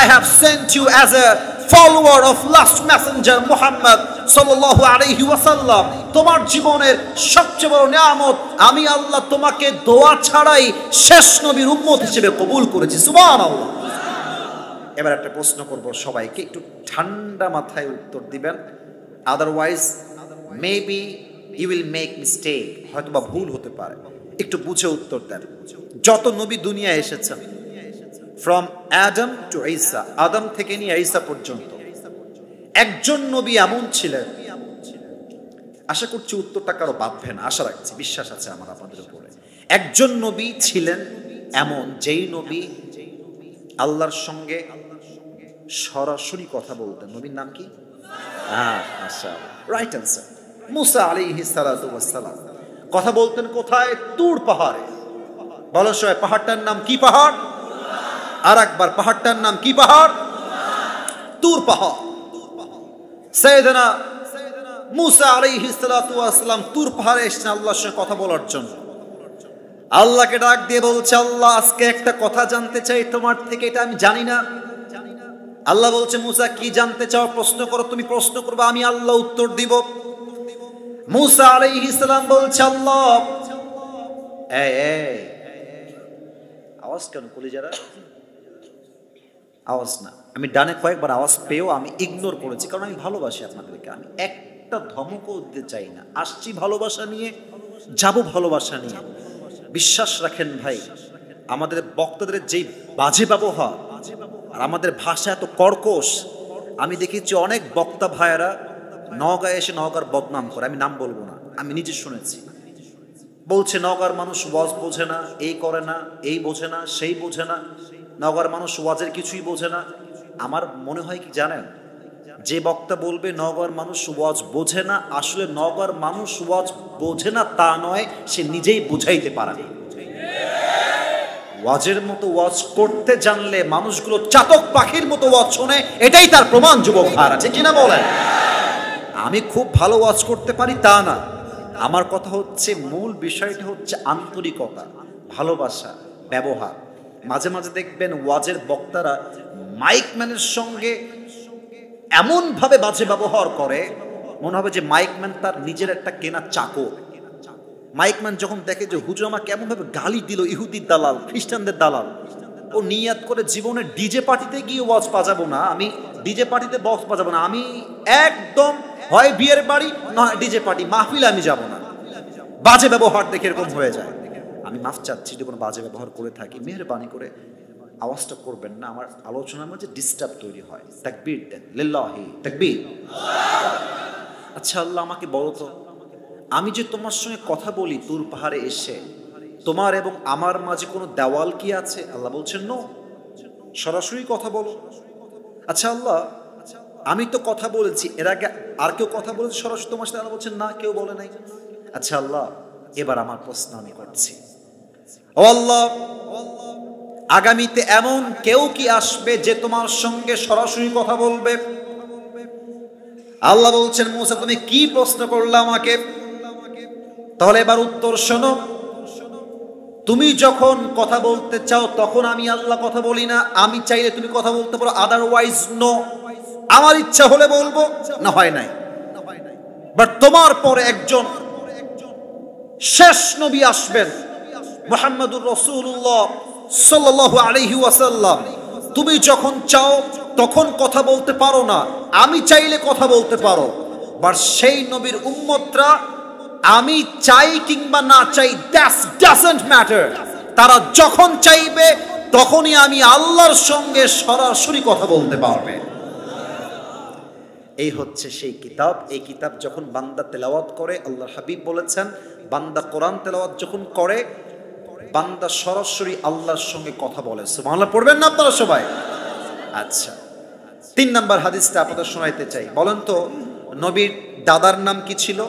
I have sent you as a follower of last messenger Muhammad sallallahu alayhi wa sallam. তোমার জীবনের সবচেয়ে বড় নিয়ামত আমি আল্লাহ তোমাকে দোয়া ছাড়াই শেষ নবীর উম্মত হিসেবে কবুল করেছি। সুবহানাল্লাহ। এবার একটা প্রশ্ন করব, সবাইকে একটু ঠান্ডা মাথায় উত্তর দিবেন, otherwise maybe you will make mistake, হয়তো বা ভুল হতে পারে। একটু বুঝে উত্তর দেন। যত নবী দুনিয়ায় এসেছেন, ফ্রম অ্যাডাম টু ঈসা, আদম থেকে নিয়ে ঈসা পর্যন্ত, একজন নবী এমন ছিলেন, আশা করছি উত্তরটা কারো বাঁধবে না, আশা রাখছি, বিশ্বাস আছে আমার আপনাদের উপরে। একজন নবী ছিলেন এমন, যেই নবী আল্লাহর সঙ্গে সরাসরি কথা বলতেন। নবীর নাম কি? রাইট অ্যান্সার, মুসা আলাইহিস সালাতু ওয়াস সালাম। কথা বলতেন কোথায়? তুর পাহাড়ে। বলো সবাই, পাহাড়টার নাম কি পাহাড়? আর একবার, পাহাড়টার নাম কি পাহাড়? তুর পাহাড়। সাইয়েদনা মুসা আলাইহিস সালাতু ওয়াস সালাম তুর পাহাড়ে এসেছেন আল্লাহর সঙ্গে কথা বলার জন্য। আল্লাহকে ডাক দিয়ে বলছে, আল্লাহ আজকে একটা কথা জানতে চাই তোমার থেকে, এটা আমি জানি না। আল্লাহ বলছে, মুসা কি জানতে চাও? প্রশ্ন করো, তুমি প্রশ্ন করবে, আমি আল্লাহ উত্তর দিব। মুসা আলাইহিস সালাম বলছে, আল্লাহ, এই আওয়াজ কেন কলিজারা? আওয়াজ না, আমি ডানে কয়েকবার আওয়াজ পেয়েও আমি ইগনোর করেছি, কারণ আমি ভালোবাসি আপনাদেরকে। আমি একটা ধমকও দিতে চাই না। আসছি ভালোবাসা নিয়ে, যাব ভালোবাসা নিয়ে। বিশ্বাস রাখেন ভাই, আমাদের বক্তাদের যেই বাজে ব্যবহার আর আমাদের ভাষা এত কর্কশ, আমি দেখেছি অনেক বক্তা ভাইয়েরা নওগাঁয় এসে নওগাঁর বদনাম করে। আমি নাম বলবো না, আমি নিজে শুনেছি। বলছে নওগাঁর মানুষ ওয়াজ বোঝে না, এই করে না, এই বোঝে না, সেই বোঝে না, নওগাঁর মানুষ ওয়াজের কিছুই বোঝে না। আমার মনে হয় কি জানেন, যে বক্তা বলবে নওগাঁর মানুষ ওয়াজ বোঝে না, আসলে নওগাঁর মানুষ ওয়াজ বোঝে না তা নয়, সে নিজেই বুঝাইতে পারে না। ওয়াজের মতো ওয়াজ করতে জানলে মানুষগুলো চাতক পাখির মতো ওয়াজ শোনে, এটাই তার প্রমাণ। যুবক ভাইরা, ঠিক কিনা বলেন? আমি খুব ভালো ওয়াজ করতে পারি তা না, আমার কথা হচ্ছে মূল বিষয়টা হচ্ছে আন্তরিকতা, ভালোবাসা, ব্যবহার। মাঝে মাঝে দেখবেন ওয়াজের বক্তারা মাইকম্যানের সঙ্গে এমন ভাবে বাজে ব্যবহার করে, মনে হবে যে মাইকম্যান তার নিজের একটা কেনা চাকর। মাইকম্যান যখন দেখে যে হুজুর আমাকে কেমন ভাবে গালি দিল, ইহুদির দালাল, খ্রিস্টানদের দালাল, ও নিয়াত করে জীবনে ডিজে পার্টিতে গিয়ে ওয়াজ বাজাবো না, আমি ডিজে পার্টিতে বক্স বাজাবো না, আমি একদম হয় বিয়ের বাড়ি নয় ডিজে পার্টি, মাহফিলে আমি যাব না। বাজে ব্যবহার দেখে এরকম হয়ে যায়। আমি মাফ চাচ্ছি যদি কোনো বাজে ব্যবহার করে থাকি, মেহেরবানি করে আওয়াজটা করবেন না, আমার আলোচনার মাঝে ডিস্টার্ব তৈরি হয়। তাকবীর দেন, লিল্লাহি তাকবীর। আচ্ছা আল্লাহ, আমাকে বলো তো, আমি যে তোমার সঙ্গে কথা বলি তুর পাহাড়ে এসে, তোমার এবং আমার মাঝে কোনো দেওয়াল কি আছে? আল্লাহ বলছেন নো, সরাসরি কথা বলো। আচ্ছা আল্লাহ, আমি তো কথা বলেছি, এর আগে আর কেউ কথা বলেছে সরাসরি তোমার সাথে? আল্লাহ বলছেন না, কেউ বলে নাই। আচ্ছা আল্লাহ, এবার আমার প্রশ্ন আমি করছি, ও আল্লাহ, আগামীতে এমন কেউ কি আসবে যে তোমার সঙ্গে সরাসরি কথা বলবে? আল্লাহ বলছেন, মুসা তুমি কি প্রশ্ন করলে আমাকে? তাহলে এবার উত্তর শোনো। তুমি যখন কথা বলতে চাও তখন আমি আল্লাহ কথা বলি না, আমি চাইলে তুমি কথা বলতে পারো, আদারওয়াইজ নো। আমার ইচ্ছা হলে বলবো, না হয় নাই। বাট তোমার পরে একজন শেষ নবী আসবেন, মুহাম্মদুর রাসূলুল্লাহ সাল্লাল্লাহু আলাইহি ওয়াসাল্লাম। তুমি যখন চাও তখন কথা বলতে পারো না, আমি চাইলে কথা বলতে পারো। বাট সেই নবীর উম্মতরা আমি চাই কিংবা না চাই, দ্যাট ডাজন্ট ম্যাটার, তারা যখন চাইবে তখনই আমি আল্লাহর সঙ্গে সরাসরি কথা বলতে পারবে। এই হচ্ছে সেই কিতাব। এই কিতাব যখন বান্দা তেলাওয়াত করে, আল্লাহর হাবিব বলেছেন বান্দা কোরআন তেলাওয়াত যখন করে বান্দা সরাসরি আল্লাহর সঙ্গে কথা বলে। সুবহানাল্লাহ পড়বেন না আপনারা সবাই? আচ্ছা, 3 নম্বর হাদিসটা আপনাদের শোনাইতে চাই। বলেন তো নবীর দাদার নাম কি ছিল?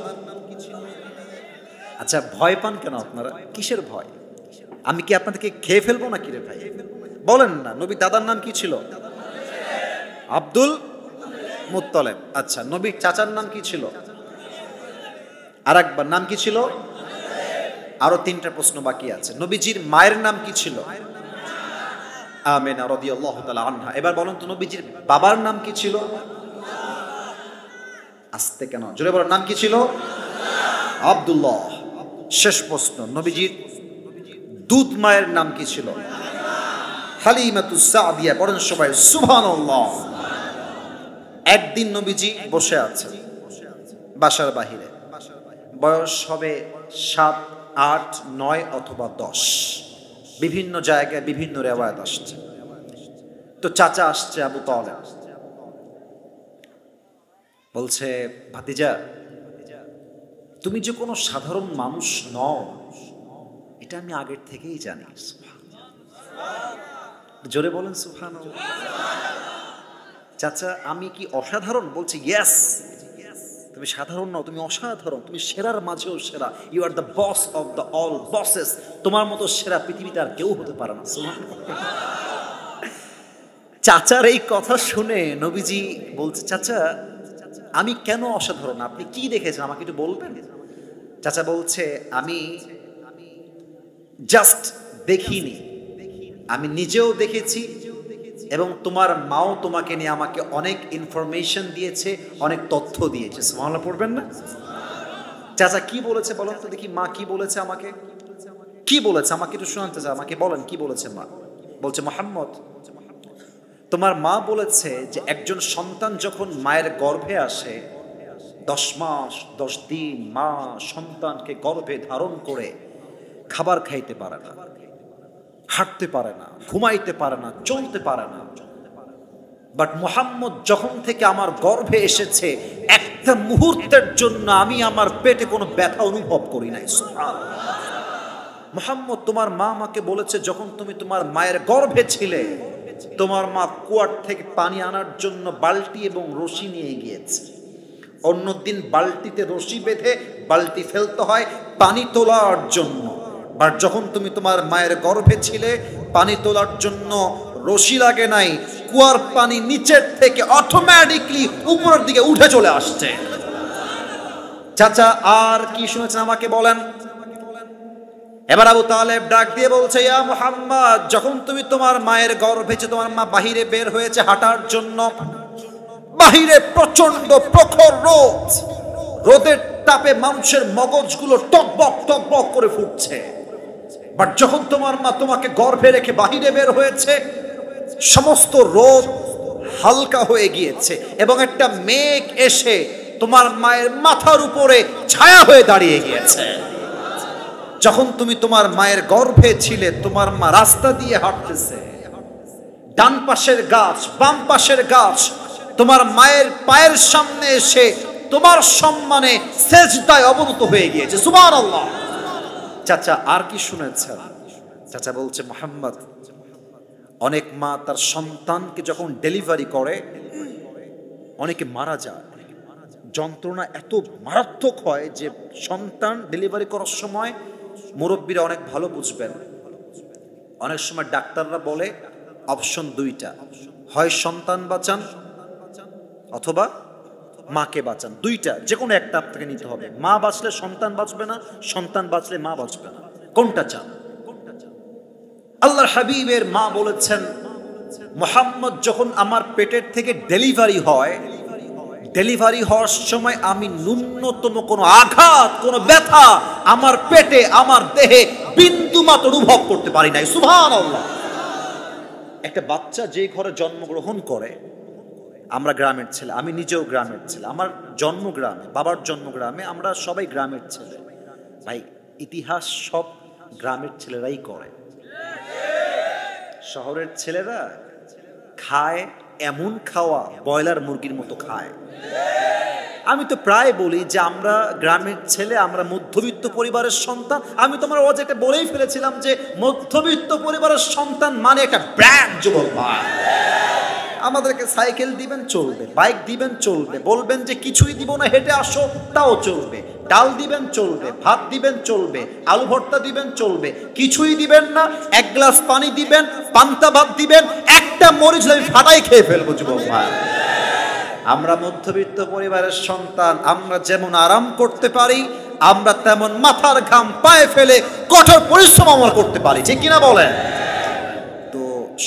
আচ্ছা, ভয় পান কেন আপনারা? কিসের ভয়? আমি কি আপনাদেরকে খেয়ে ফেলবো নাকি রে ভাই? বলেন না, নবীর দাদার নাম কি ছিল? Abdul Muttalib. আচ্ছা, নবীর চাচার নাম কি ছিল? আরেকবার নাম কি ছিল? আরো 3টা প্রশ্ন বাকি আছে। নবীজির মায়ের নাম কি ছিল? আমিনা রাদিয়াল্লাহু তাআলা আনহা। এবার বলুন তো নবীজির বাবার নাম কি ছিল? আস্তে কেন, জোরে বলুন, নাম কি ছিল? আব্দুল্লাহ। শেষ প্রশ্ন, নবীজির দুধ মায়ের নাম কি ছিল? হালিমাতুস সাদিয়া। পড়েন সবাই সুবহানাল্লাহ। একদিন নবীজি বসে আছেন বাসার বাহিরে, বয়স হবে 7, 8, 9 অথবা 10, বিভিন্ন জায়গায় বিভিন্ন রেওয়ায়াত আসছে। তো চাচা আসছে আবু তালেব, বলছে ভাতিজা তুমি যে কোনো সাধারণ মানুষ নও এটা আমি আগের থেকেই জানি। জোরে বলেন সুবহানাল্লাহ। চাচা আমি কি অসাধারণ? বলছে ইয়েস, তুমি সাধারণ নও, তুমি অসাধারণ, তুমি সেরার মাঝেও সেরা। You are the boss of the all bosses. তোমার মতো সেরা পৃথিবীতে আর কেউ হতে পারে না। চাচার এই কথা শুনে নবীজি বলছে চাচা আমি কেন অসাধারণ, আপনি কি দেখেছেন আমাকে একটু বলবেন? চাচা বলছে আমি জাস্ট দেখিনি, আমি নিজেও দেখেছি এবং তোমার মাও তোমাকে নিয়ে আমাকে অনেক ইনফরমেশন দিয়েছে, অনেক তথ্য দিয়েছে। সুবহানাল্লাহ পড়বেন না? চাচা কি বলেছে বলেন তো দেখি, মা কি বলেছে আমাকে? কি বলেছে আমাকে একটু শোনাতে চাচা, আমাকে বলেন কি বলেছে মা? বলছে মুহাম্মদ তোমার মা বলেছে যে একজন সন্তান যখন মায়ের গর্ভে আসে 10 মাস 10 দিন মা সন্তানকে গর্ভে ধারণ করে খাবার খাইতে পারে না, হাঁটতে পারে না, ঘুমাইতে পারে না, চলতে পারে না। বাট মুহাম্মদ যখন থেকে আমার গর্ভে এসেছে একটা মুহূর্তের জন্য আমি আমার পেটে কোনো ব্যথা অনুভব করি নাই। সুবহানাল্লাহ। মুহাম্মদ তোমার মা আমাকে বলেছে যখন তুমি তোমার মায়ের গর্ভে ছিলে তোমার মা কুয়ার থেকে পানি আনার জন্য বালতি এবং রশি নিয়ে গিয়েছে। অন্যদিন বালতিতে রশি বেঁধে বালতি ফেলতে হয় পানি তোলার জন্য, বাট যখন তুমি তোমার মায়ের গর্ভে ছিলে পানি তোলার জন্য রশি লাগে নাই, কুয়ার পানি নিচের থেকে অটোমেটিকলি উপরের দিকে উঠে চলে আসছে। চাচা আর কি শুনেছেন আমাকে বলেন? এবার আবু তালেব ডাক দিয়ে বলছে ইয়া মুহাম্মদ যখন তুমি তোমার মায়ের গর্ভে ছিলে তোমার মা বাহিরে বের হয়েছে হাঁটার জন্য, বাহিরে প্রচন্ড প্রখর রোদ, রোদের তাপে মানুষের মগজগুলো টকবক টকবক করে ফুটছে। বাট যখন তোমার মা তোমাকে গর্ভে রেখে বাহিরে বের হয়েছে সমস্ত রোদ হালকা হয়ে গিয়েছে এবং একটা মেঘ এসে তোমার মায়ের মাথার উপরে ছায়া হয়ে দাঁড়িয়ে গিয়েছে। যখন তুমি তোমার মায়ের গর্ভে ছিলে তোমার মা রাস্তা দিয়ে হাঁটতেছে, ডান পাশের গাছ বাম পাশের গাছ তোমার মায়ের পায়ের সামনে এসে তোমার সম্মানে সেজদায় অবনত হয়ে গিয়েছে। সুবহানাল্লাহ। চাচা আর কি শুনেছেন? চাচা বলছে মুহাম্মদ অনেক মা তার সন্তানকে যখন ডেলিভারি করে অনেকে মারা যায়, যন্ত্রণা এত মারাত্মক হয় যে সন্তান ডেলিভারি করার সময় মুরব্বীরা অনেক ভালো বুঝবেন, অনেক সময় ডাক্তাররা বলে অপশন 2টা, হয় সন্তান বাঁচান অথবা মাকে বাঁচান, 2টা যে কোনো একটা আপনাকে নিতে হবে। মা বাঁচলে সন্তান বাঁচবে না, সন্তান বাঁচলে মা বাঁচবে না, কোনটা চান? আল্লাহর হাবিবের মা বলেছেন মুহাম্মদ যখন আমার পেটের থেকে ডেলিভারি হয়, ডেলিভারি হওয়ার সময় আমি ন্যূনতম কোনো আঘাত কোনো ব্যথা আমার পেটে আমার দেহে বিন্দু মাত্র অনুভব করতে পারি নাই। সুবহানাল্লাহ। একটা বাচ্চা যে ঘরে জন্মগ্রহণ করে, আমরা গ্রামের ছেলে, আমি নিজেও গ্রামের ছেলে, আমার জন্ম গ্রামে, বাবার জন্ম গ্রামে, আমরা সবাই গ্রামের ছেলে। ভাই ইতিহাস সব গ্রামের ছেলেরাই করে। শহরের ছেলেরা খায় এমন খাওয়া ব্রয়লার মুরগির মতো খায়। আমি তো প্রায় বলি যে আমরা গ্রামের ছেলে, আমরা মধ্যবিত্ত পরিবারের সন্তান। আমি তোমার ওয়াজে বলেই ফেলেছিলাম যে মধ্যবিত্ত পরিবারের সন্তান মানে একটা ব্র্যান্ড যুবক ভাই। আমাদেরকে সাইকেল দিবেন চলবে, বাইক দিবেন চলবে, বলবেন যে কিছুই দিব না হেঁটে আসো তাও চলবে, ডাল দিবেন চলবে, ভাত দিবেন চলবে, আলু ভর্তা দিবেন চলবে, কিছুই দিবেন না এক গ্লাস পানি দিবেন, পান্তা ভাত দিবেন, একটা মরিচ আমি ফাটাই খেয়ে ফেলবো যুবক ভাই। আমরা মধ্যবিত্ত পরিবারের সন্তান, আমরা যেমন আরাম করতে পারি আমরা তেমন মাথার ঘাম পায়ে ফেলে কঠোর পরিশ্রম আমরা করতে পারি, ঠিক কিনা বলেন? তো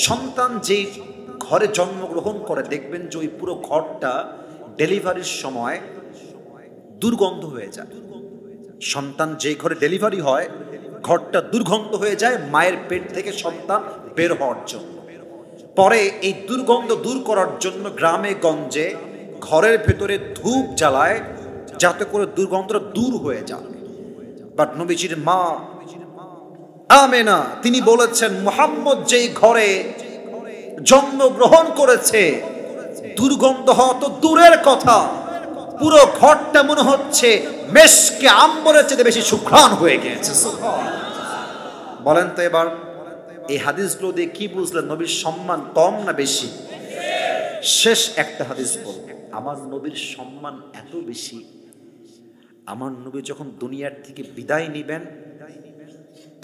সন্তান যেই ঘরে জন্মগ্রহণ করে দেখবেন যে ওই পুরো ঘরটা ডেলিভারির সময় দুর্গন্ধ হয়ে যায়। সন্তান যেই ঘরে ডেলিভারি হয় ঘরটা দুর্গন্ধ হয়ে যায় মায়ের পেট থেকে সন্তান বের হওয়ার জন্য। পরে এই দুর্গন্ধ দূর করার জন্য গ্রামে গঞ্জে ঘরের ভেতরে ধূপ জ্বালায় যাতে করে দুর্গন্ধটা দূর হয়ে যায়। বাট নবীজির মা আমেনা তিনি বলেছেন মুহাম্মদ যেই ঘরে জন্মগ্রহণ করেছে দুর্গন্ধ হওয়া তো দূরের কথা, পুরো ঘরটা মনে হচ্ছে মেশকে আম্বরের চেয়ে বেশি সুঘ্রাণ হয়ে গেছে। বলেন তো এবার এই হাদিসগুলো দিয়ে কি বুঝলেন? নবীর সম্মান কম না বেশি? শেষ একটা হাদিস বলবো, আমার নবীর সম্মান এত বেশি, আমার নবী যখন দুনিয়ার থেকে বিদায় নিবেন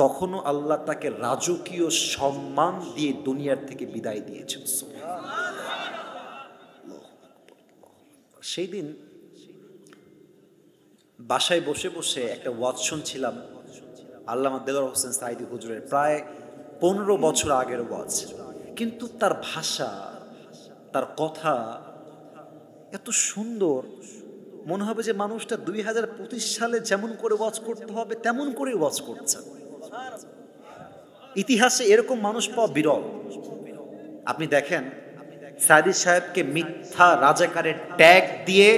তখনও আল্লাহ তাকে রাজকীয় সম্মান দিয়ে দুনিয়ার থেকে বিদায় দিয়েছেন। সেই দিন বাসায় বসে বসে একটা ওয়াজ শুনছিলাম আল্লামা দেলোয়ার হোসেন সাঈদী হুজুরের, প্রায় 15 বছর আগের ওয়াজ, কিন্তু তার ভাষা, তার কথা এত সুন্দর, মনে হবে যে মানুষটা 2025 সালে যেমন করে ওয়াজ করতে হবে তেমন করে ওয়াজ করছে। ইতিহাসে এরকম মানুষ পাওয়া বিরল। আপনি দেখেন সাঈদী সাহেবকে মিথ্যা রাজাকারের ট্যাগ দিয়ে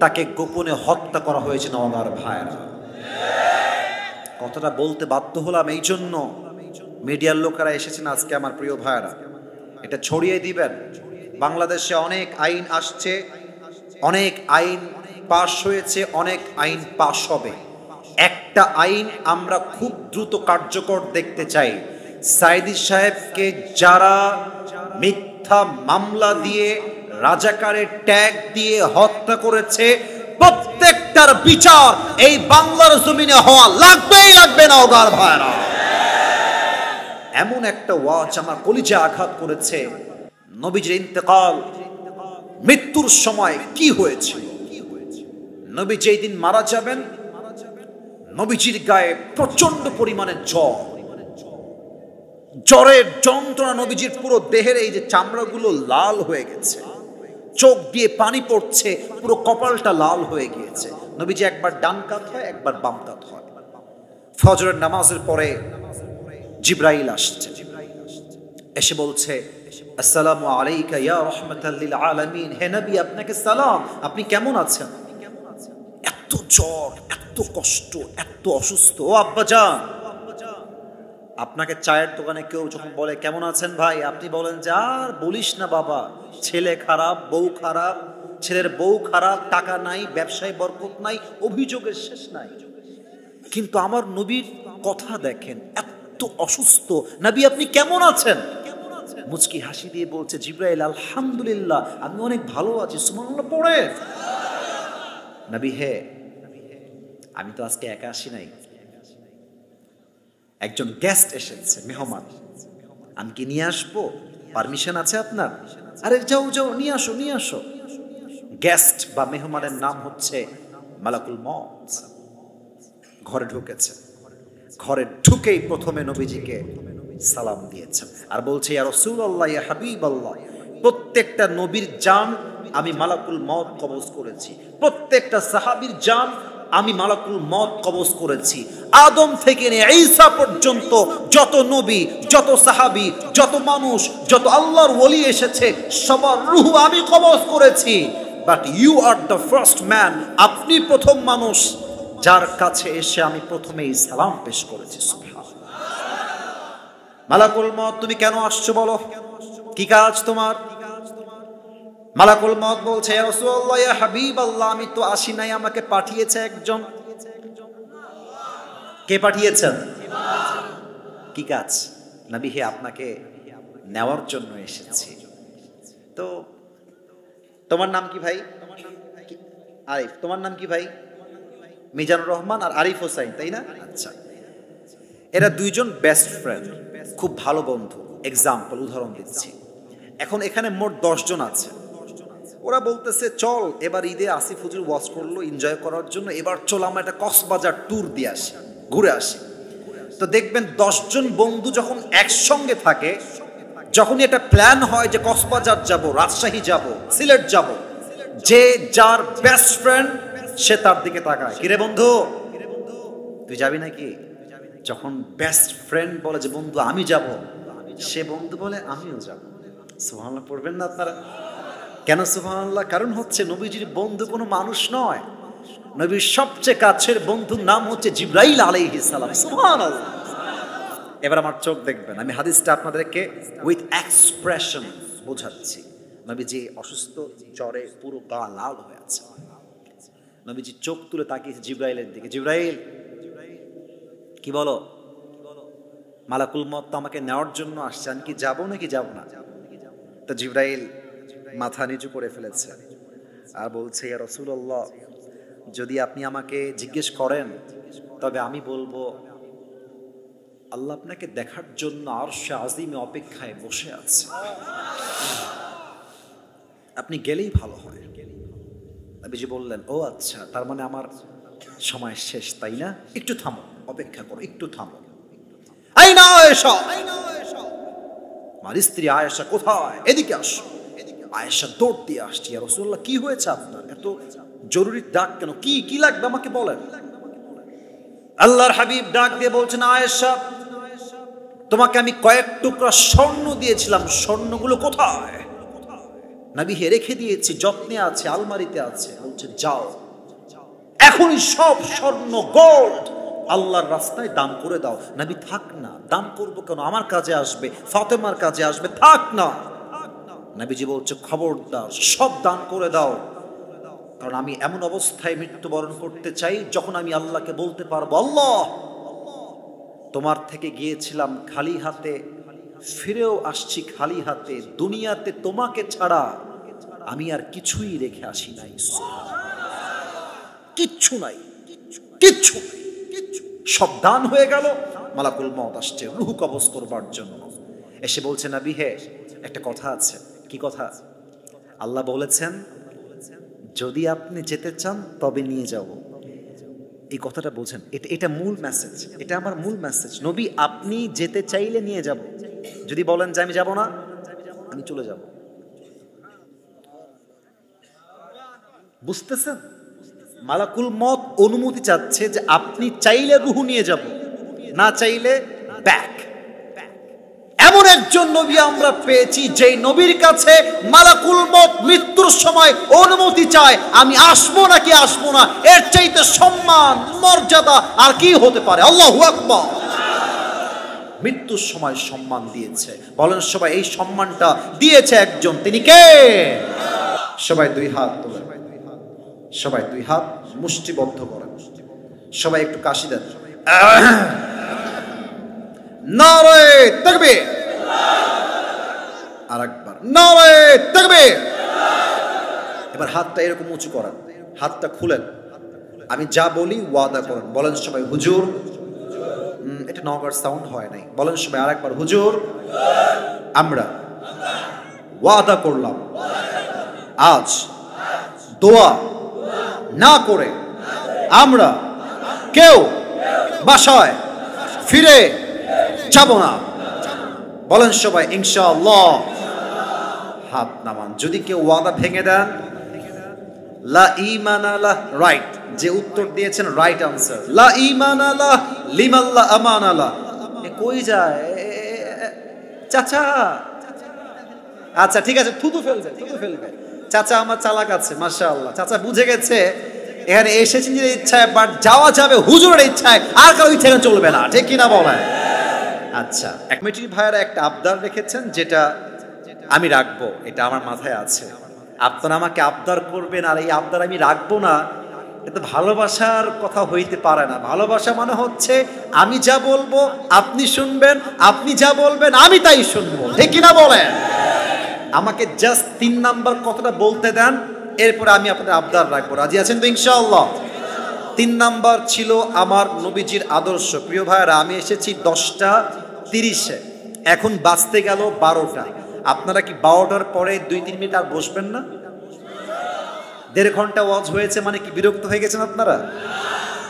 তাকে গোপনে হত্যা করা হয়েছে। নওগাঁর ভাইরা, কথাটা বলতে বাধ্য হলাম এই জন্য, মিডিয়ার লোকেরা এসেছেন আজকে আমার প্রিয় ভাইরা, এটা ছড়িয়ে দিবেন। বাংলাদেশে অনেক আইন আসছে, অনেক আইন পাশ হয়েছে, অনেক আইন পাশ হবে। একটা আইন আমরা খুব দ্রুত কার্যকর দেখতে চাই। সাঈদী সাহেবকে যারা মিথ্যা মামলা দিয়ে রাজাকারের ট্যাগ দিয়ে হত্যা করেছে প্রত্যেকটার বিচার এই বাংলার জমিনে হওয়া লাগবেই লাগবে না। ওগার ভাইরা, এমন একটা ওয়াজ আমার কলিজা আঘাত করেছে। নবীজির ইন্তেকাল, মৃত্যুর সময় কি হয়েছিল, নবী যেই দিন মারা যাবেন নবীজির গায়ে প্রচন্ড পরিমাণে জ্বর, জ্বরের যন্ত্রণা, নবীজির পুরো দেহের এই যে চামড়াগুলো লাল হয়ে গেছে, চোখ দিয়ে পানি পড়ছে, পুরো কপালটা লাল হয়ে গিয়েছে। নবীজি একবার ডান কাত হয়, একবার বাম কাত হয়। ফজরের নামাজের পরে জিবরাইল আসছে, এসে বলছে আসসালামু আলাইকা ইয়া রাহমাতাল লিল আলামিন, হে নবী আপনাকে সালাম, আপনি কেমন আছেন? এত জ্বর, এত কষ্ট, এত অসুস্থ। ও আব্বাজান, আপনাকে চায়ের দোকানে কেউ যখন বলে কেমন আছেন ভাই, আপনি বলেন যে আর বলিস না বাবা, ছেলে খারাপ, বউ খারাপ, ছেলের বউ খারাপ, টাকা নাই, ব্যবসায় বরকত নাই, অভিযোগের শেষ নাই। কিন্তু আমার নবীর কথা দেখেন, এত অসুস্থ, নবী আপনি কেমন আছেন? মুচকি হাসি দিয়ে বলছে জিবরাইল আলহামদুলিল্লাহ আমি অনেক ভালো আছি, সুবহানাল্লাহ পড়ে। নবী হে, আমি তো আজকে একা আসি নাই, একজন গেস্ট এসেছে, মেহমান, আমি কি নিয়ে আসবো? পারমিশন আছে আপনার? আরে যাও যাও, নিয়ে আসো নিয়ে আসো। গেস্ট বা মেহমানের নাম হচ্ছে মালাকুল মউত। ঘরে ঢুকেছে, ঘরে ঢুকেই প্রথমে নবীজিকে সালাম দিয়েছেন আর বলছে ইয়া রাসূলুল্লাহ, ইয়া হাবিবাল্লাহ, প্রত্যেকটা নবীর জান আমি মালাকুল মউত কবজ করেছি, প্রত্যেকটা সাহাবীর জান আমি মালাকুল মউত কবজ করেছি। আদম থেকে নিয়ে ঈসা পর্যন্ত যত নবী, যত সাহাবী, যত মানুষ, যত আল্লাহর ওলি এসেছে সবার রূহ আমি কবজ করেছি। But you are the first man, আপনি প্রথম মানুষ যার কাছে এসে আমি প্রথমেই সালাম পেশ করেছি। সুবহানাল্লাহ। মালাকুল মউত তুমি কেন আসছো বলো, কি কাজ তোমার? মালাকুল মউত বলছে, ইয়া রাসূলুল্লাহ, ইয়া হাবিবাল্লাহ, আমি তো আসি নাই, আমাকে পাঠিয়েছে একজন। কে পাঠিয়েছেন? কি কাজ? নবী হে, আপনাকে নেওয়ার জন্য এসেছি। তো তোমার নাম কি ভাই? আরিফ। তোমার নাম কি ভাই? মিজানুর রহমান আর আরিফ হোসাইন, তাই না? আচ্ছা, এরা দুইজন বেস্ট ফ্রেন্ড, খুব ভালো বন্ধু। এক্সাম্পল, উদাহরণ দিচ্ছি। এখন এখানে মোট 10 জন আছে। ওরা বলতেছে, চল এবার ঈদে আসিফ হুজুর ওয়াজ করলো এনজয় করার জন্য, এবার চল আমরা একটা কক্সবাজার ট্যুর দিয়ে আসি, ঘুরে আসি। তো দেখবেন 10 জন বন্ধু যখন একসঙ্গে থাকে, যখনই একটা প্ল্যান হয় যে কক্সবাজার যাব, রাজশাহী যাব, সিলেট যাব, যে যার বেস্ট ফ্রেন্ড সে তার দিকে তাকায়, কিরে বন্ধু তুই যাবি নাকি? যখন বেস্ট ফ্রেন্ড বলে যে বন্ধু আমি যাব, সে বন্ধু বলে আমিও যাব। সুবহানাল্লাহ পড়বেন না আপনারা? কেন সুবহানাল্লাহ? কারণ হচ্ছে নবীজির বন্ধু কোনো মানুষ নয়, নবীর সবচেয়ে কাছের বন্ধুর নাম হচ্ছে জিবরাইল আলাইহিস সালাম। সুবহানাল্লাহ। এবার আমার চোখ দেখবেন, আমি হাদিসটা আপনাদেরকে উইথ এক্সপ্রেশন বোঝাচ্ছি। নবীজি অসুস্থ, জ্বরে পুরো গা লাল হয়ে আছে। নবীজি চোখ তুলে তাকিয়েছে জিবরাইলের দিকে। জিবরাইল, কি বলো? মালাকুল মউত তো আমাকে নেওয়ার জন্য আসছে, আমি কি যাবো নাকি যাব না? তো জিবরাইল মাথা নিচু করে ফেলেছে আর বলছে, ইয়া রাসূলুল্লাহ, যদি আপনি আমাকে জিজ্ঞেস করেন তবে আমি বলবো আল্লাহ আপনাকে দেখার জন্য আরশে আজিমে অপেক্ষায় বসে আছে, আপনি গেলেই ভালো হয়। নবীজি বললেন, ও আচ্ছা, তার মানে আমার সময় শেষ, তাই না? একটু থামো, অপেক্ষা করো, একটু থামো। আইনা আয়েশা, আমার স্ত্রী আয়েশা কোথায়? এদিকে আসো। আয়েশা দৌড় দিয়ে আসছে, ইয়া রাসূলুল্লাহ, কি হয়েছে আপনার? এত জরুরি ডাক কেন? কি লাগবে আমাকে বলেন। আল্লাহর হাবিব ডাক দিয়ে বলছেন, আয়েশা, তোমাকে আমি কয়েক টুকরা স্বর্ণ দিয়েছিলাম, স্বর্ণগুলো কোথায়? নবী হে, রেখে দিয়েছি, যত্নে আছে, আলমারিতে আছে। বলছে, যাও এখনই সব স্বর্ণ গোল্ড আল্লাহর রাস্তায় দান করে দাও। নবী, থাক না, দান করবো কেন, আমার কাজে আসবে, ফাতেমার কাজে আসবে, থাক না। নবীজি বলছে, খবরদার, সব দান করে দাও, কারণ আমি এমন অবস্থায় মৃত্যুবরণ করতে চাই যখন আমি আল্লাহকে বলতে পারবো, আল্লাহ, তোমার থেকে গিয়েছিলাম খালি হাতে, ফিরেও আসছি খালি হাতে, দুনিয়াতে তোমাকে ছাড়া আমি আর কিছুই রেখে আসি নাই, কিচ্ছু নাই, কিচ্ছু সব দান হয়ে গেল। মালাকুল মউত আসছে রূহ কবজ করবার জন্য। এসে বলছে, নবী হে, একটা কথা আছে। কি কথা? আল্লাহ বলেছেন, যদি আপনি যেতে চান তবে নিয়ে যাব। এই কথাটা বোঝেন, এটা মূল মেসেজ, এটা আমার মূল মেসেজ। নবী, আপনি যেতে চাইলে নিয়ে যাব, যদি বলেন যে আমি যাব না, আমি চলে যাব। বুঝতেছেন? মালাকুল মউত অনুমতি চাচ্ছে যে আপনি চাইলে রূহ নিয়ে যাব, না চাইলে ব্যাক। এমন একজন নবী আমরা পেয়েছি যে নবীর কাছে মালাকুল মউত মৃত্যুর সময় অনুমতি চায়, আমি আসবো নাকি আসবো না। এর চাইতে সম্মান, মর্যাদা আর কি হতে পারে? আল্লাহু আকবার। মৃত্যুর সময় সম্মান দিয়েছে। বলেন সবাই, এই সম্মানটা দিয়েছে একজন, তিনি কে? সবাই দুই হাত তোলেন, সবাই দুই হাত মুষ্টিবদ্ধ করেন, সবাই একটু কাশি দেন। নারে তাকবীর। আরেকবার নারে তাকবীর। এবার হাতটা এরকম উঁচু করেন, হাতটা খুলেন, আমি যা বলি ওয়াদা করেন। বলেন সবাই, হুজুর। এটা নগর সাউন্ড হয় নাই। বলেন সবাই আরেকবার, হুজুর, আমরা ওয়াদা করলাম আজ দোয়া না করে আমরা কেউ বাসায় ফিরে যাব না। বলেন সবাই ইনশাআল্লাহ। হাত নামান। যদি কেউ ওয়াদা ভেঙে দেন, লা ঈমান আলাহ, রাইট, যে উত্তর দিয়েছেন রাইট আনসার। লা ঈমান আলাহ লিমান লা আমান আলাহ। এ কই যায় চাচা? আচ্ছা ঠিক আছে, থুতু ফেলবে, থুতু ফেলবে। চাচা আমার চালাক আছে, মাশাআল্লাহ। চাচা বুঝে গেছে এখানে এসেছি নিজের ইচ্ছায়, বাট যাওয়া যাবে হুজুরের ইচ্ছায়, আর কারো ইচ্ছায় চলবে না। ঠিক কিনা বলেন? আচ্ছা, এক কমিটির ভাইয়েরা একটা আবদার রেখেছেন, যেটা আমি রাখবো, এটা আমার মাথায় আছে। আপনারা আমাকে আবদার করবেন আর এই আবদার আমি রাখবো না, এটা ভালোবাসার কথা হইতে পারে না। ভালোবাসা মানে হচ্ছে আমি যা বলবো আপনি শুনবেন, আপনি যা বলবেন আমি তাই শুনবো, ঠিক কিনা বলেন? আমাকে জাস্ট 3 নাম্বার কথাটা বলতে দেন, এরপরে আমি আপনাদের আবদার রাখবো। রাজি আছেন তো ইনশাআল্লাহ? 3 নাম্বার ছিল আমার নবীজির আদর্শ। প্রিয় ভাইরা, আমি এসেছি 10:30-এ, এখন বাজতে গেল 12টা। আপনারা কি 12টার পরে 2-3 মিনিট আর বসবেন না? 1.5 ঘন্টা ওয়াজ হয়েছে মানে কি বিরক্ত হয়ে গেছেন আপনারা?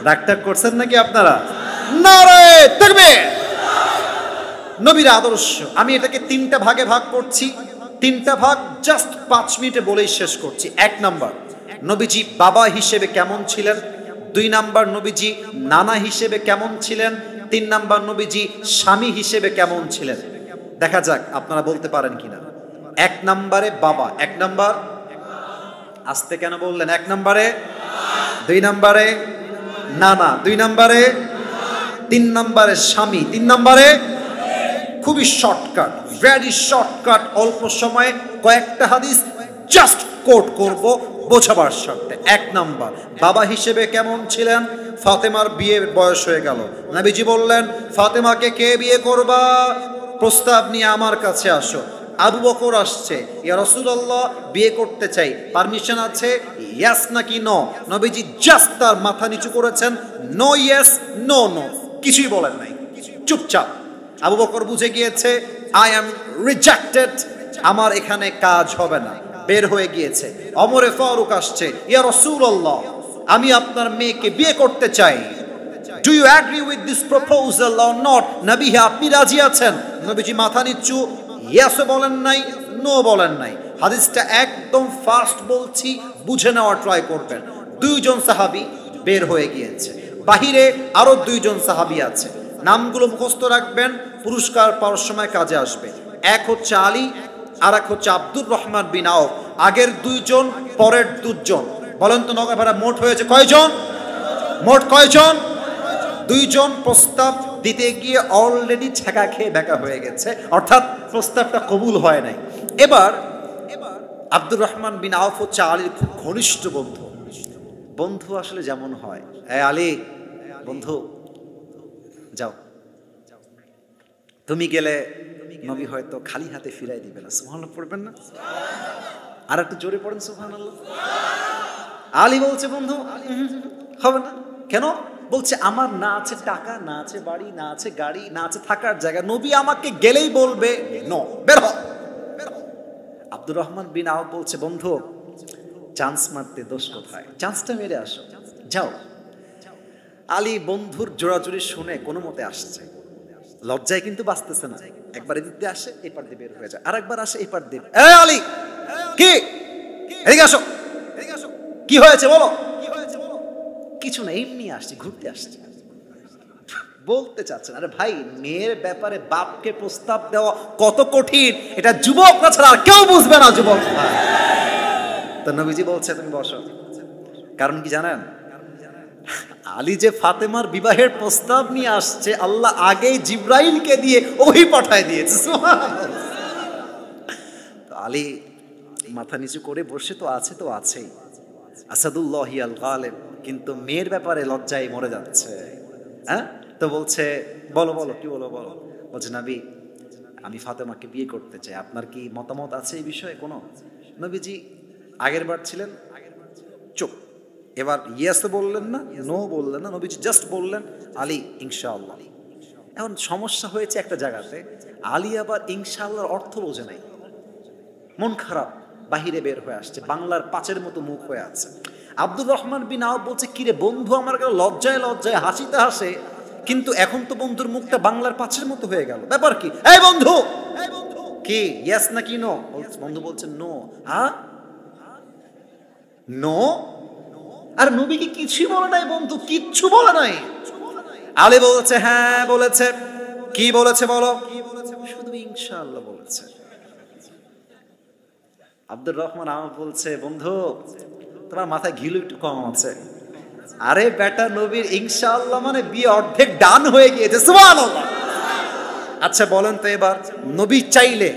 রাগটাগ করছেন নাকি আপনারা? নারে তাকবীর! নবীর আদর্শ, আমি এটাকে 3টা ভাগে ভাগ করছি। 3টা ভাগ জাস্ট 5 মিনিটে বলেই শেষ করছি। 1 নাম্বার, নবীজি বাবা হিসেবে কেমন ছিলেন। 2 নাম্বার, নবীজি নানা হিসেবে কেমন ছিলেন। 3 নাম্বার, নবীজি স্বামী হিসেবে কেমন ছিলেন। দেখা যাক আপনারা বলতে পারেন কিনা। 1 নাম্বারে বাবা, 1 নাম্বার, আস্তে কেন বললেন? 1 নাম্বারে, 2 নাম্বারে নানা, 2 নাম্বারে, 3 নাম্বারে স্বামী, 3 নাম্বারে খুবই শর্টকাট, ভেরি শর্টকাট, অল্প সময়ে কয়েকটা হাদিস জাস্ট কোট করব বোঝাবার স্বার্থে। 1 নাম্বার, বাবা হিসেবে কেমন ছিলেন? ফাতেমার বিয়ের বয়স হয়ে গেল, নবীজি বললেন ফাতেমাকে কে বিয়ে করবা? প্রস্তাব নিয়ে আমার কাছে আসো। আবু বকর আসছে, ইয়া রাসূলুল্লাহ বিয়ে করতে চাই, পারমিশন আছে? ইয়েস নাকি নো? নবীজি জাস্ট তার মাথা নিচু করেছেন, নো ইয়েস, নো নো, কিছুই বলেন নাই, চুপচাপ। আবু বকর বুঝে গিয়েছে আই অ্যাম রিজেক্টেড, আমার এখানে কাজ হবে না, বের হয়ে গিয়েছে। ওমরে ফারুক আসছে, ইয়া রাসূলুল্লাহ আমি আপনার মেয়েকে বিয়ে করতে চাই, do you agree with this proposal or not? নবী, আপনি রাজি আছেন? নবীজি মাথা নিচু, ইয়েসও বলেন নাই, নো বলেন নাই। হাদিসটা একদম ফাস্ট বলছি, বুঝে নেওয়ার ট্রাই করবেন। 2 জন সাহাবী বের হয়ে গিয়েছে, বাহিরে আরো 2 জন সাহাবী আছে, নামগুলো মুখস্থ রাখবেন, পুরস্কার পাওয়ার সময় কাজে আসবে। এক হচ্ছে আলী, আর এক হচ্ছে আব্দুর রহমান বিন আওফ। আগের 2 জন, পরের 2 জন। বলেন তো নগর ভাড়া মোট হয়েছে কয়জন? মোট কয়জন? 2 জন প্রস্তাব দিতে গিয়ে অলরেডি ছেঁকা খেয়ে বেকা হয়ে গেছে, অর্থাৎ প্রস্তাবটা কবুল হয় নাই। এবার আব্দুর রহমান বিন আওফ হচ্ছে আলীর খুব ঘনিষ্ঠ বন্ধু। বন্ধু আসলে যেমন হয়, আলী বন্ধু যাও, তুমি গেলে নবী হয়তো খালি হাতে ফিরাই দিবে না। সুবহানাল্লাহ পড়বেন না? আর একটু জোরে পড়েন সুবহানাল্লাহ। আলী বলছে বন্ধু হবে না। কেন? বলছে আমার না আছে টাকা, না আছে বাড়ি, না আছে গাড়ি, না আছে থাকার জায়গা, নবী আমাকে গেলেই বলবে নো, বের হ। আব্দুর রহমান বিন আওফ বলছে বন্ধু চান্স মারতে দোষ কোথায়, চান্সটা মেরে আসো, যাও। আলী বন্ধুর জোরাজুরি শুনে কোনো মতে আসছে, লজ্জায় কিন্তু বাঁচতেছে না। একবার এদিক দিয়ে আসে, এপার দিয়ে বের হয়ে যায়, আর একবার আসে, এপার দিয়ে, আলী কি, এদিকে আসো, কি হয়েছে বলো? কিছু না, এমনি আসছি, ঘুরতে আসছি। বলতে চাচ্ছেন, আরে ভাই মেয়ের ব্যাপারে বাপকে প্রস্তাব দেওয়া কত কঠিন, এটা যুবকরা ছাড়া আর কেউ বুঝবে না। যুবক তো নবীজি বলছে তুমি বসো। কারণ কি জানেন? আলী যে ফাতেমার বিবাহের প্রস্তাব নিয়ে আসছে, আল্লাহ আগেই জিব্রাইলকে দিয়ে ওহি পাঠায় দিয়েছে। আলী মাথা নিচু করে বসে তো আছে, তো আছেই, আসাদুল্লাহি আল গালিব, কিন্তু মেয়ের ব্যাপারে লজ্জায় মরে যাচ্ছে। হ্যাঁ, তো বলছে বলো বলো কি বলো বলো। বলছে নবী আমি ফাতেমাকে বিয়ে করতে চাই, আপনার কি মতামত আছে এই বিষয়ে কোনো? নবীজি আগের বার ছিলেন চুপ, এবার ইয়েস বললেন না, নো বললেন না, নবীজি জাস্ট বললেন আলী ইনশাআল্লাহ। এখন সমস্যা হয়েছে একটা জায়গাতে, আলী আবার ইনশাআল্লাহর অর্থ বোঝে নাই, মন খারাপ, বাহিরে বের হয়ে আসছে, বাংলার 5-এর মতো মুখ হয়ে আছে। আব্দুর রহমান বিন আওফ বলছে কিরে বন্ধু আমার গেল লজ্জায় লজ্জায় হাসিতে হাসে, কিন্তু এখন তো বন্ধুর মুখটা বাংলার 5-এর মতো হয়ে গেল, ব্যাপার কি? এই বন্ধু কি ইয়েস নাকি নো? বন্ধু বলছে নো। হ্যাঁ নো? আর নবী কি কিছুই বলে নাই? বন্ধু কিচ্ছু বলে নাই। আলী বলছে হ্যাঁ বলেছে। কি বলেছে বলো? শুধু ইনশাআল্লাহ বলেছে। আব্দুর রহমান আওফ বলছে বন্ধু তোমার মাথায় ঘিলু একটু কম আছে। আরে বেটা নবীর ইনশাআল্লাহ মানে বিয়ে অর্ধেক ডান হয়ে গিয়েছে। সুবহানাল্লাহ। আচ্ছা বলেন তো এবার, নবী চাইলে,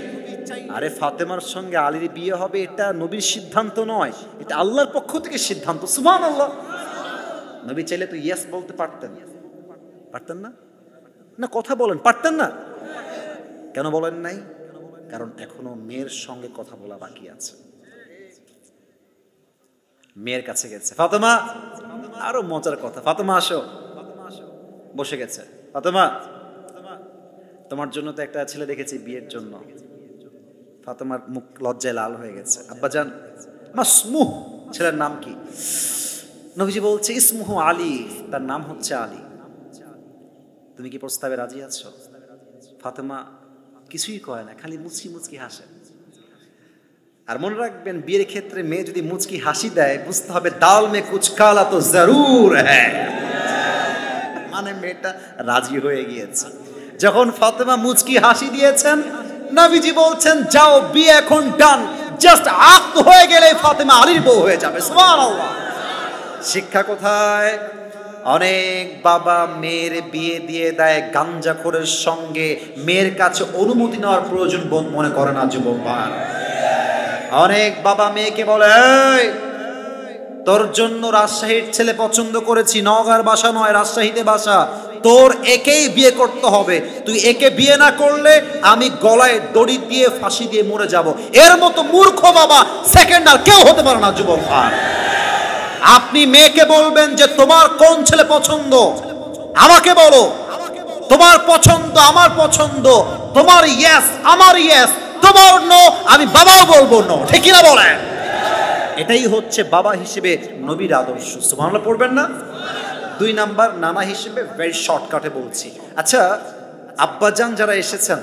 আরে ফাতেমার সঙ্গে আলীর বিয়ে হবে এটা নবীর সিদ্ধান্ত নয়, এটা আল্লাহর পক্ষ থেকে সিদ্ধান্ত। সুবহানাল্লাহ। নবী চাইলে তো ইয়েস বলতে পারতেন, পারতেন না? না কথা বলেন, পারতেন না? কেন বলেন নাই? কারণ এখনো মেয়ের সঙ্গে কথা বলা বাকি আছে। মেয়ের কাছে গেছে, ফাতেমা, আরো মজার কথা, ফাতেমা আসো, বসে গেছে। ফাতেমা, তোমার জন্য তো একটা ছেলে দেখেছি বিয়ের জন্য। ফাতেমার মুখ লজ্জায় লাল হয়ে গেছে। আব্বাজান, মাসমুহ, ছেলের নাম কি? নবীজি বলছে ইসমুহু আলী, তার নাম হচ্ছে আলী। তুমি কি প্রস্তাবে রাজি আছো? ফাতেমা কিছুই কয় না, খালি মুচকি মুচকি হাসে। আর মনে রাখবেন, বিয়ের ক্ষেত্রে মেয়ে যদি মুচকি হাসি দেয় বুঝতে হবে দাল মে কুছ কালা তো জরুর হ্যায়, মানে মেয়েটা রাজি হয়ে গিয়েছে। যখন ফাতেমা মুচকি হাসি দিয়েছেন, নবীজি বলছেন যাও, বিয়ে এখন ডান, জাস্ট আকদ হয়ে গেলে ফাতেমা আলীর বউ হয়ে যাবে। সুবহানাল্লাহ। শিক্ষা কোথায়? অনেক বাবা মেয়ের বিয়ে দিয়ে দেয় গাঞ্জাখোরের সঙ্গে, মেয়ের কাছে অনুমতি নেওয়ার প্রয়োজন বোধ মনে করে না যুবক ভাই। অনেক বাবা মেয়েকে বলে, এই তোর জন্য রাজশাহীর ছেলে পছন্দ করেছি, নওগাঁর বাসা নয়, রাজশাহীতে বাসা, তোর একেই বিয়ে করতে হবে, তুই একে বিয়ে না করলে আমি গলায় দড়ি দিয়ে ফাঁসি দিয়ে মরে যাব। এর মতো মূর্খ বাবা সেকেন্ড আর কেউ হতে পারে না যুবক ভাই। আপনি মেয়েকে বলবেন যে তোমার কোন ছেলে পছন্দ, আমাকে বলো, তোমার পছন্দ আমার পছন্দ, তোমার ইয়েস আমার ইয়েস, তোমার নো আমি বাবাও বলবো নো, ঠিক কিনা বলেন? এটাই হচ্ছে বাবা হিসেবে নবীর আদর্শ। সুবহানাল্লাহ পড়বেন না? 2 নাম্বার, নানা হিসেবে ভেরি শর্টকাটে বলছি। আচ্ছা আব্বাজান যারা এসেছেন,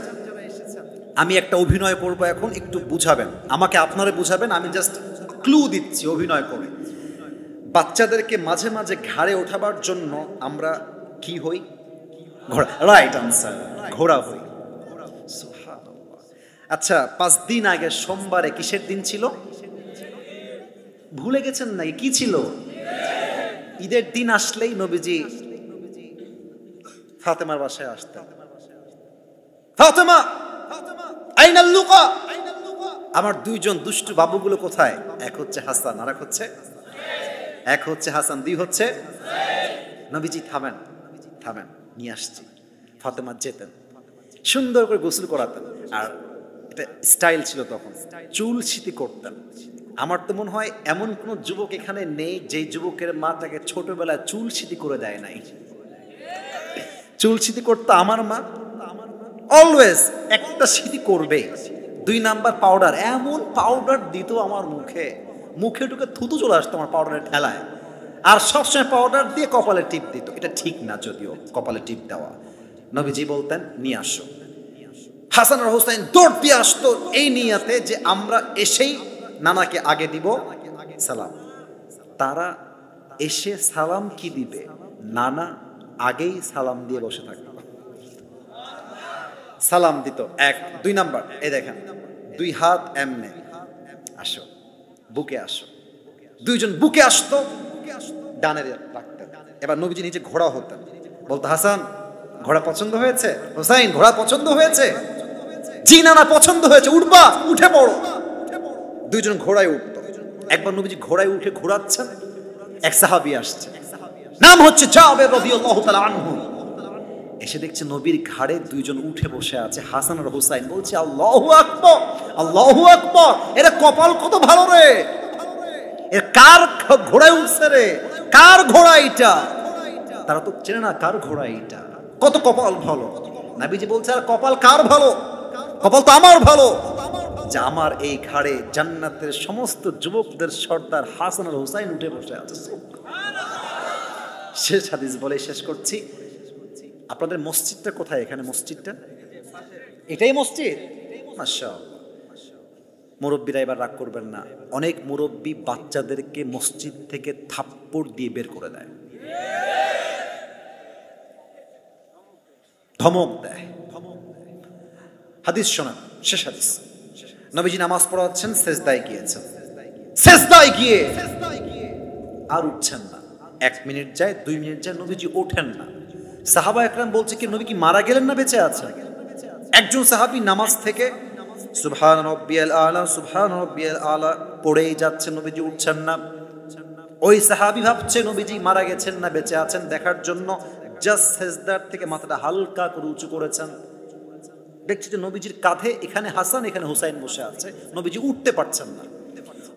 আমি একটা অভিনয় করব এখন, একটু বুঝাবেন আমাকে, আপনারা বুঝাবেন, আমি জাস্ট ক্লু দিচ্ছি অভিনয় করে। বাচ্চাদেরকে মাঝে মাঝে ঘাড়ে ওঠাবার জন্য আমরা কি হই? ঘোড়া। রাইট আনসার, ঘোড়া হই। সুবহানাল্লাহ। আচ্ছা 5 দিন আগে সোমবারে কিসের দিন ছিল? ভুলে গেছেন নাকি? কি ছিল? ঈদের দিন আসলেই নবীজি ফাতেমার বাসায় আসতেন। ফাতেমা আইনাল লুকা, আমার 2 জন দুষ্টু বাবুগুলো কোথায়? এক হচ্ছে হাসান, আর এক হচ্ছে হাসান, 2 হচ্ছে। নবীজি থামেন, থামেন, নিয়ে আসছি। ফাতেমা যেতেন, সুন্দর করে গোসল করাতেন, আর এটা স্টাইল ছিল তখন, চুল সিঁথি করতেন। আমার তো মনে হয় এমন কোন যুবক এখানে নেই যে যুবকের মা তাকে ছোটবেলায় চুল সিঁথি করে দেয় নাই। চুল সিঁথি করতো আমার মা, অলওয়েজ একটা সিঁথি করবে। 2 নাম্বার পাউডার, এমন পাউডার দিত আমার মুখে, মুখে ঢুকে থুতু চলে আসতো আমার পাউডারের ঠেলায়। আর সবসময় পাউডার দিয়ে কপালে টিপ দিত, এটা ঠিক না যদিও কপালে টিপ দেওয়া। নবীজি বলতেন নিয়ে আসো। হাসান আর হোসেন দৌড় দিয়ে আসতো এই নিয়াতে যে আমরা এসেই নানাকে আগে দিব সালাম। তারা এসে সালাম কি দিবে, নানা আগেই সালাম দিয়ে বসে থাকতো, সালাম দিত। 1 2 নাম্বার, এই দেখেন 2 হাত এমনে, আসো বুকে আসো। 2 জন বুকে আসতো, ডানে রাখতেন। এবার নবীজি নিচে ঘোড়া হতেন, বলতো হাসান ঘোড়া পছন্দ হয়েছে, হোসাইন ঘোড়া পছন্দ হয়েছে, জি নানা পছন্দ হয়েছে, উঠবা, উঠে পড়ো। 2 জন ঘোড়ায় উঠতো। একবার নবীজি ঘোড়ায় উঠে ঘোরাচ্ছেন, এক সাহাবী আসছে, নাম হচ্ছে জাবের রাদিয়াল্লাহু তাআলা আনহু। এসে দেখছে নবীর ঘাড়ে 2 জন উঠে বসে আছে, হাসান আর হোসাইন। বলছে আল্লাহু আকবার, আল্লাহু আকবার, এর কপাল কত ভালো রে, এর কার ঘোড়ায় উঠছে রে, কার ঘোড়া এটা? তারা তো চেনে না কার ঘোড়া এটা, কত কপাল ভালো। নবীজি বলছে আর কপাল কার ভালো? কপাল তো আমার ভালো, যে আমার এই ঘাড়ে জান্নাতের সমস্ত যুবকদের সর্দার হাসান আর হোসাইন উঠে বসে আছে। শেষ হাদিস বলে শেষ করছি। আপনাদের মসজিদটা কোথায়? এখানে মসজিদটা, এটাই মসজিদ। মাশাআল্লাহ। মুরব্বীরা এবার রাগ করবেন না, অনেক মুরব্বী বাচ্চাদেরকে মসজিদ থেকে থাপ্পড় দিয়ে বের করে দেয়, ধমক দেয়। হাদিস শোনান, শেষ হাদিস। নবীজি নামাজ পড়াচ্ছেন, সেজদায় গিয়েছেন, সেজদায় গিয়ে আর উঠছেন না। 1 মিনিট যায়, 2 মিনিট যায়, নবীজি ওঠেন না। সাহাবা একরাম বলছে কি নবী কি মারা গেলেন না বেঁচে আছেন? একজন সাহাবী নামাজ থেকে সুবহান রাব্বিয়াল আলা সুবহান রাব্বিয়াল আলা পড়েই যাচ্ছে, নবীজি উঠছেন না। ওই সাহাবী ভাবছে নবীজি মারা গেছেন না বেঁচে আছেন দেখার জন্য জাস্ট সেজদার থেকে মাথাটা হালকা করে উঁচু করেছেন। দেখছি যে নবীজির কাঁধে এখানে হাসান এখানে হুসাইন বসে আছে, নবীজি উঠতে পারছেন না।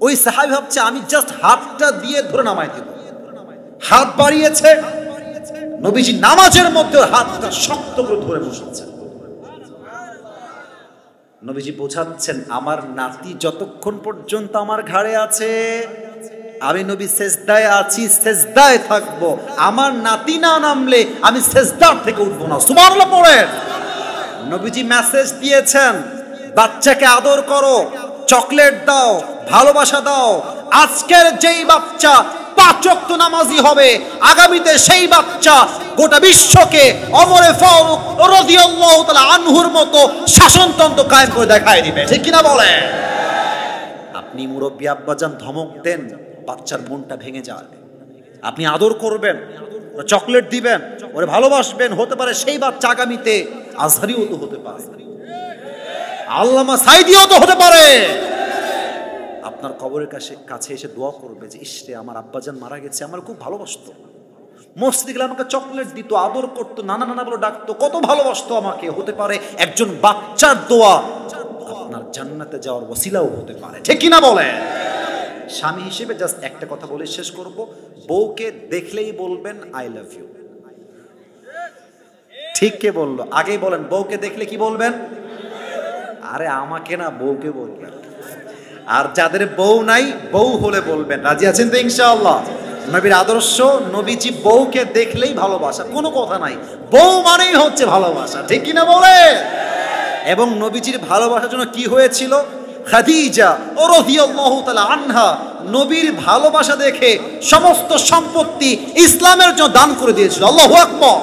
ওই সাহাবী ভাবছে আমি জাস্ট হাতটা দিয়ে ধরে নামাই দেব, হাত বাড়িয়েছে, নবীজি নামাজের মধ্যে হাতটা শক্ত করে ধরে বসেছেন। নবীজি বোঝাচ্ছেন আমার নাতি যতক্ষণ পর্যন্ত আমার ঘাড়ে আছে, আমি নবী সেজদায় আছি, সেজদায় থাকবো। আমার নাতি না নামলে আমি সেজদার থেকে উঠবো না। সুবহানাল্লাহ পড়েন। নবীজি মেসেজ দিয়েছেন বাচ্চাকে আদর করো, চকলেট দাও, ভালোবাসা দাও। আজকের যেই বাচ্চা 5 ওয়াক্ত নামাজি হবে, আগামীতে সেই বাচ্চা গোটা বিশ্বকে ওমরে ফারুক রাদিয়াল্লাহু তাআলা আনহুর মতো শাসনতন্ত্র কায়েম করে দেখায় দিবে। ঠিক কিনা বলে? আপনি মুরব্বী আব্বাজান ধমক দেন, বাচ্চার মনটা ভেঙে যায়। আপনি আদর করবেন, চকলেট দিবেন, ওরে ভালোবাসবেন, হতে পারে সেই বাচ্চা আগামীতে আজহারিও তো হতে পারে, আল্লামা সাইদিও তো হতে পারে। আপনার কবরের কাছে এসে দোয়া করবে যে ইসরে আমার আব্বাজান মারা গেছে, আমার খুব ভালোবাসতো, মসজিদে গেলে আমাকে চকলেট দিত, আদর করতো, নানা নানা বলে ডাকতো, কত ভালোবাসতো আমাকে। হতে পারে একজন বাচ্চার দোয়া আপনার জান্নাতে যাওয়ার ওসিলাও হতে পারে। ঠিক কিনা বলে? স্বামী হিসেবে জাস্ট একটা কথা বলে শেষ করব, বউকে দেখলেই বলবেন আই লাভ ইউ। ঠিক কে বললো? আগেই বলেন, বউকে দেখলে কি বলবেন? আরে আমাকে না, বউকে বলবেন। আর যাদের বউ নাই, বউ হলে বলবেন। রাজি আছেন তো ইনশাআল্লাহ? নবীর আদর্শ, নবীজি বউকে দেখলেই ভালোবাসা, কোনো কথা নাই, বউ মানেই হচ্ছে ভালোবাসা। ঠিক কিনা বলে? এবং নবীজির ভালোবাসার জন্য কি হয়েছিল? খাদিজা রাদিয়াল্লাহু তাআলা আনহা নবীর ভালোবাসা দেখে সমস্ত সম্পত্তি ইসলামের জন্য দান করে দিয়েছিল। আল্লাহু আকবার।